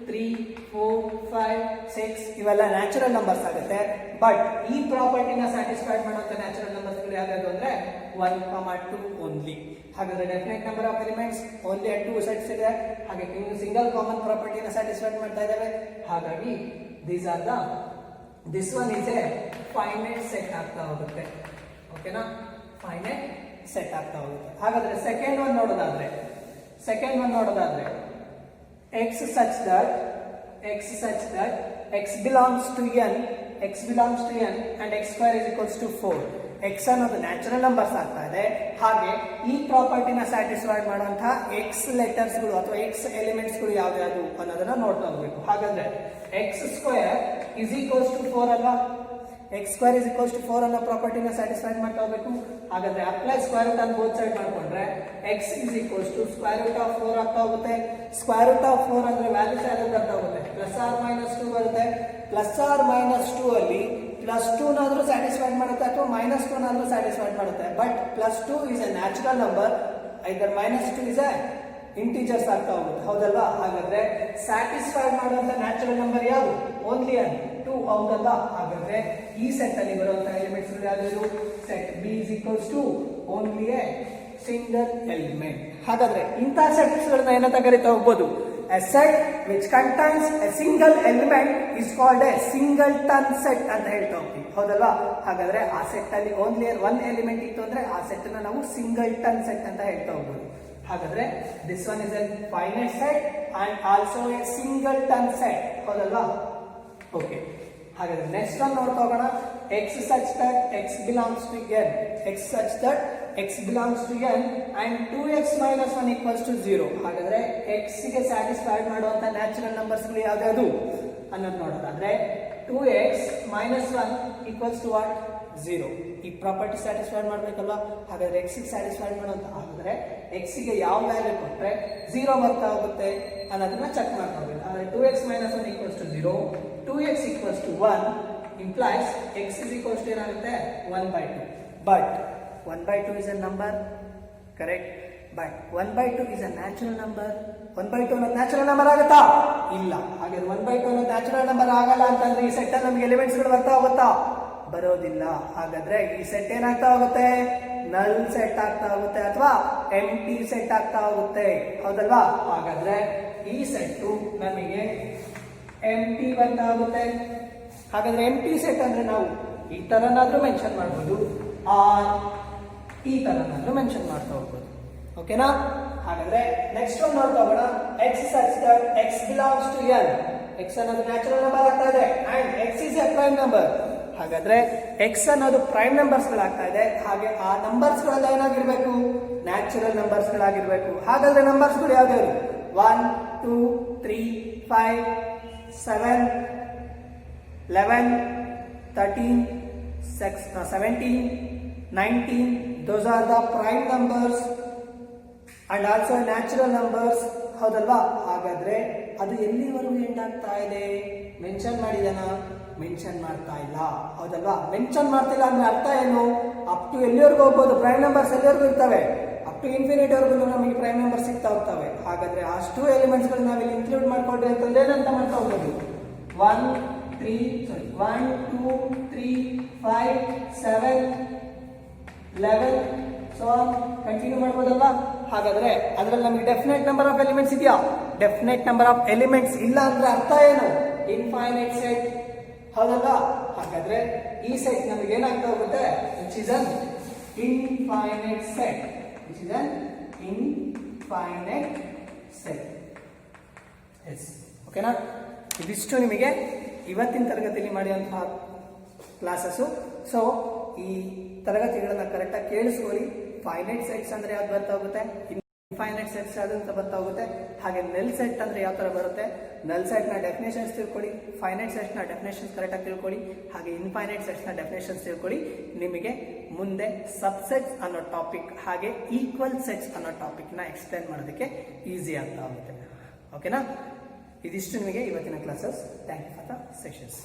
3 4 5 6 ಇವೆಲ್ಲ ನ್ಯಾಚುರಲ್ ನಂಬರ್ಸ್ ಆಗುತ್ತೆ. ಬಟ್ ಈ ಪ್ರಾಪರ್ಟಿನ ಸ್ಯಾಟಿಸ್ಫೈಡ್ ಮಾಡುವಂತ ನ್ಯಾಚುರಲ್ ನಂಬರ್ಸ್ ಗಳು ಯಾವ್ದು ಅಂದ್ರೆ 1, 2 ಓನ್ಲಿ. ಹಾಗಾದ್ರೆ definite number of elements only 2 sets ಇದೆ. ಹಾಗೆ ಸಿಂಗಲ್ ಕಾಮನ್ ಪ್ರಾಪರ್ಟಿನ ಸ್ಯಾಟಿಸ್ಫೈಡ್ ಮಾಡ್ತಾ ಇದ್ದಾವೆ. ಹಾಗಾಗಿ this one is a finite set ಆಗ್ತಾ ಹೋಗುತ್ತೆ. ಓಕೆನಾ? ಫೈನೈಟ್ ಸೆಟ್ ಆಗ್ತಾ ಹೋಗುತ್ತೆ. ಹಾಗಾದ್ರೆ ಸೆಕೆಂಡ್ ಒನ್ ನೋಡೋದಾದ್ರೆ X such that X belongs to N and X square is equals to 4. X ಅನ್ನೋದು ನ್ಯಾಚುರಲ್ ನಂಬರ್ಸ್ ಆಗ್ತಾ ಇದೆ. ಹಾಗೆ ಈ ಪ್ರಾಪರ್ಟಿನ ಸ್ಯಾಟಿಸ್ಫೈಡ್ ಮಾಡುವಂತಹ ಎಕ್ಸ್ ಲೆಟರ್ಸ್ ಗಳು ಅಥವಾ ಎಕ್ಸ್ ಎಲಿಮೆಂಟ್ಸ್ ಗಳು ಯಾವ್ದು ಅನ್ನೋದನ್ನ ನೋಡ್ತಾ ಹೋಗ್ಬೇಕು. ಹಾಗಾದ್ರೆ X square is equals to 4 ಅಲ್ವಾ? X square is equals to 4 ಅನ್ನೋ ಪ್ರಾಪರ್ಟಿನ ಸ್ಯಾಟಿಸ್ಫೈಡ್ ಮಾಡ್ತಾ ಹೋಗ್ಬೇಕು. ಹಾಗಾದ್ರೆ ಅಪ್ಲೈ ಸ್ಕ್ವೇರ್ ರೂಟ್ ಅನ್ನು ಬೋತ್ ಸೈಡ್ ಮಾಡ್ಕೊಂಡ್ರೆ X is equals to square root of 4 ಆಗ್ತಾ ಹೋಗುತ್ತೆ. ಸ್ಕ್ವೇರ್ ರೂಟ್ ಆಫ್ 4 ಅಂದ್ರೆ ವ್ಯಾಲ್ಯೂ ಯಾವ್ದು ಬರ್ತಾ ಹೋಗುತ್ತೆ, ಪ್ಲಸ್ ಆರ್ ಮೈನಸ್ 2 ಬರುತ್ತೆ. ಪ್ಲಸ್ ಆರ್ ಮೈನಸ್ 2 ಅಲ್ಲಿ ಪ್ಲಸ್ 2 ನಾದ್ರೂ ಸ್ಯಾಟಿಸ್ಫೈಡ್ ಮಾಡುತ್ತೆ ಅಥವಾ ಮೈನಸ್ 2 ನಾದ್ರೂ ಸ್ಯಾಟಿಸ್ಫೈಡ್ ಮಾಡುತ್ತೆ. But plus 2 is a natural number, either minus 2 is a integers ಆಗ್ತಾ ಹೋಗುತ್ತೆ, ಹೌದಲ್ವಾ? ಹಾಗಾದ್ರೆ ಸ್ಯಾಟಿಸ್ಫೈಡ್ ಮಾಡುವಂತ ನ್ಯಾಚುರಲ್ ನಂಬರ್ ಯಾವುದು? ಓನ್ಲಿ ಅನ್ 2, ಹೌದಲ್ವಾ? ಹಾಗಾದ್ರೆ ಈ ಸೆಟ್ ಅಲ್ಲಿ ಬರುವಂತಹ ಎಲಿಮೆಂಟ್ಸ್ ಯಾವುದು? Set B is equals to only a single element. ಹಾಗಾದ್ರೆ ಇಂತಹ ಸೆಟ್ಸ್ ಗಳನ್ನ ಏನಂತ ಕರೀತಾ ಹೋಗ್ಬೋದು? A set which contains a single element is called a singleton set ಅಂತ ಹೇಳ್ತಾ ಹೋಗ್ತೀವಿ, ಹೌದಲ್ವಾ? ಹಾಗಾದ್ರೆ ಆ ಸೆಟ್ ಅಲ್ಲಿ ಓನ್ಲಿ ಒನ್ ಎಲಿಮೆಂಟ್ ಇತ್ತು ಅಂದ್ರೆ ಆ ಸೆಟ್ ನ ನಾವು ಸಿಂಗಲ್ಟನ್ ಸೆಟ್ ಅಂತ ಹೇಳ್ತಾ ಹೋಗ್ಬೋದು. ಹಾಗಾದ್ರೆ this one is a finite set and also a singleton set, ಹೌದಲ್ವಾ? ಓಕೆ, ಹಾಗಾದ್ರೆ ನೆಕ್ಸ್ಟ್ ಒನ್ ನೋಡ್ತಾ ಹೋಗೋಣ. X such that X belongs to N, x such that X belongs to N and 2x minus 1 equals to 0. ಹಾಗಾದ್ರೆ X ಗೆ satisfied ಮಾಡುವಂತ natural numbers ಗಳು ಯಾವ್ದು ಅನ್ನೋದು ನೋಡೋದಾದ್ರೆ 2x minus 1 equals to what? 0. ಈ ಪ್ರಾಪರ್ಟಿ ಸ್ಯಾಟಿಸ್ಫೈಡ್ ಮಾಡ್ಬೇಕಲ್ವಾ? ಹಾಗಾದ್ರೆ ಎಕ್ಸ್ ಗೆ ಸ್ಯಾಟಿಸ್ಫೈಡ್ ಮಾಡುವಂತ ಹಾಗಾದ್ರೆ ಎಕ್ಸ್ ಗೆ ಯಾವ ವ್ಯಾಲ್ಯೂ ಕೊಟ್ರೆ 0 ಬರ್ತಾ ಹೋಗುತ್ತೆ ಅನ್ನೋದನ್ನ ಚೆಕ್ ಮಾಡ್ಕೋಬೇಕು. ಹಾಗಾದ್ರೆ 2x minus 1 equals to 0, 2x equals to 1 implies x is equals to ಏನಾಗುತ್ತೆ? 1/2. But 1/2 is a number, correct? But 1/2 is a natural number. 1/2 ಅನ್ನೋದು ನ್ಯಾಚುರಲ್ ನಂಬರ್ ಆಗುತ್ತಾ? ಇಲ್ಲ. ಹಾಗೆ 1/2 ಅನ್ನೋದು ನ್ಯಾಚುರಲ್ ನಂಬರ್ ಆಗಲ್ಲ ಅಂತಂದ್ರೆ ಈ ಸೆಟ್ ಅಲ್ಲಿ ನಮಗೆ ಎಲಿಮೆಂಟ್ಸ್ ಗಳು ಬರ್ತಾ ಹೋಗುತ್ತಾ? ಬರೋದಿಲ್ಲ. ಹಾಗಾದ್ರೆ ಈ ಸೆಟ್ ಏನಾಗ್ತಾ ಹೋಗುತ್ತೆ? ನಲ್ ಸೆಟ್ ಆಗ್ತಾ ಹೋಗುತ್ತೆ ಅಥವಾ ಎಂಟಿ ಸೆಟ್ ಆಗ್ತಾ ಹೋಗುತ್ತೆ, ಹೌದಲ್ವಾ? ಹಾಗಾದ್ರೆ ಈ ಸೆಟ್ ನಮಗೆ ಎಂಟಿ ಬರ್ತಾ ಹೋಗುತ್ತೆ. ಹಾಗಾದ್ರೆ ಎಂಟಿ ಸೆಟ್ ಅಂದ್ರೆ ನಾವು ಈ ತರನಾದ್ರೂ ಮೆನ್ಷನ್ ಮಾಡಬಹುದು, ಆರ್ ಈ ತರನಾದ್ರೂ ಮೆನ್ಷನ್ ಮಾಡ್ತಾ ಹೋಗ್ಬೋದು, ಓಕೆನಾ? ಹಾಗಾದ್ರೆ ನೆಕ್ಸ್ಟ್ ಒನ್ ನೋಡ್ತಾ ಹೋಗೋಣ. X such that X belongs to N, x ಅನ್ನೋದು ನ್ಯಾಚುರಲ್ ನಂಬರ್ ಆಗ್ತಾ ಇದೆ and X is a prime number. ಹಾಗಾದ್ರೆ ಎಕ್ಸ್ ಅನ್ನೋದು ಪ್ರೈಮ್ ನಂಬರ್ಸ್ ಗಳಾಗ್ತಾ ಇದೆ. ಹಾಗೆ ಆ ನಂಬರ್ಸ್ ಗಳೆಲ್ಲ ಏನಾಗಿರ್ಬೇಕು? ನ್ಯಾಚುರಲ್ ನಂಬರ್ಸ್ ಗಳಾಗಿರ್ಬೇಕು. ಹಾಗಾದ್ರೆ ನಂಬರ್ಸ್ ಗಳು ಯಾವ್ಯಾವು? 1, 2, 3, 5, 7, 11, 13, 17, 19. Those are the prime numbers and also natural numbers, ಹೌದಲ್ವಾ? ಹಾಗಾದ್ರೆ ಅದು ಎಲ್ಲಿವರೆಗೂ ಎಂಡ್ ಆಗ್ತಾ ಇದೆ? ಮೆನ್ಷನ್ ಮಾಡಿದಾನ? ಮೆನ್ಷನ್ ಮಾಡ್ತಾ ಇಲ್ಲ, ಹೌದಲ್ವಾ? ಮೆನ್ಷನ್ ಮಾಡ್ತಿಲ್ಲ ಅಂದ್ರೆ ಅರ್ಥ ಏನು? ಅಪ್ ಟು ಎಲ್ಲಿವರೆಗೂ ಹೋಗ್ಬೋದು? ಪ್ರೈಮ್ ನಂಬರ್ಸ್ ಎಲ್ಲಿವರೆಗೂ ಇರ್ತವೆ? ಅಪ್ ಟು ಇನ್ಫಿನಿಟಿ ವರೆಗೂ ನಮಗೆ ಪ್ರೈಮ್ ನಂಬರ್ ಸಿಗ್ತಾ ಹೋಗ್ತವೆ. ಹಾಗಾದ್ರೆ ಅಷ್ಟು ಎಲಿಮೆಂಟ್ಸ್ ಗಳು ನಾವಿಲ್ಲಿ ಇನ್ಕ್ಲೂಡ್ ಮಾಡ್ಕೊಂಡ್ರೆ ಅಂತಂದ್ರೆ ಏನಂತ ಮಾಡ್ತಾ ಹೋಗ್ಬೋದು? 1, 2, 3, 5, 7, 11 ಸೊ ಕಂಟಿನ್ಯೂ ಮಾಡ್ಬೋದಲ್ವಾ? ಹಾಗಾದ್ರೆ ಅದ್ರಲ್ಲಿ ನಮಗೆ ಡೆಫಿನೆಟ್ ನಂಬರ್ ಆಫ್ ಎಲಿಮೆಂಟ್ಸ್ ಇದೆಯಾ? ಡೆಫಿನೆಟ್ ನಂಬರ್ ಆಫ್ ಎಲಿಮೆಂಟ್ಸ್ ಇಲ್ಲ ಅಂದ್ರೆ ಅರ್ಥ ಏನು? ಇನ್ಫೈನೈಟ್ ಸೆಟ್, ಹೌದಲ್ವಾ? ಹಾಗಾದ್ರೆ ಈ ಸೆಟ್ ನಮಗೆ ಏನಾಗ್ತಾ ಹೋಗುತ್ತೆ? Which is an infinite set, which is an infinite set. Yes, ಓಕೆನಾ? ಇದಿಷ್ಟು ನಿಮಗೆ ಇವತ್ತಿನ ತರಗತಿಯಲ್ಲಿ ಮಾಡಿದಂತಹ ಕ್ಲಾಸಸ್. ಸೊ ಈ ತರಗತಿಗಳನ್ನ ಕರೆಕ್ಟಾಗಿ ಕೇಳಿಸ್ಕೊಳ್ಳಿ. ಫೈನೈಟ್ ಸೆಟ್ಸ್ ಅಂದ್ರೆ ಯಾವ್ದು ಬರ್ತಾ ಹೋಗುತ್ತೆ, ಇನ್ಫೈನೈಟ್ ಸೆಟ್ಸ್ ಯಾವ್ದಂತ ಬರ್ತಾ ಹೋಗುತ್ತೆ. ಹಾಗೆ ನೆಲ್ ಸೆಟ್ ಅಂದ್ರೆ ಯಾವ ತರ ಬರುತ್ತೆ, ನಲ್ ಸೆಟ್ ನ ಡೆಫಿನೇಷನ್ಸ್ ತಿಳ್ಕೊಳ್ಳಿ, ಫೈನೈಟ್ ಸೆಟ್ಸ್ ನ ಡೆಫಿನೇಷನ್ಸ್ ಕರೆಕ್ಟಾಗಿ ತಿಳ್ಕೊಳ್ಳಿ, ಹಾಗೆ ಇನ್ಫೈನೈಟ್ ಸೆಟ್ಸ್ ನ ಡೆಫಿನೇಷನ್ಸ್ ತಿಳ್ಕೊಳ್ಳಿ. ನಿಮಗೆ ಮುಂದೆ ಸಬ್ಸೆಟ್ಸ್ ಅನ್ನೋ ಟಾಪಿಕ್ ಹಾಗೆ ಈಕ್ವಲ್ ಸೆಟ್ಸ್ ಅನ್ನೋ ಟಾಪಿಕ್ ನ ಎಕ್ಸ್ಪ್ಲೇನ್ ಮಾಡೋದಕ್ಕೆ ಈಸಿ ಆಗ್ತಾ ಹೋಗುತ್ತೆ, ಓಕೆನಾ? ಇದಿಷ್ಟು ನಿಮಗೆ ಇವತ್ತಿನ classes. Thank you for the sessions.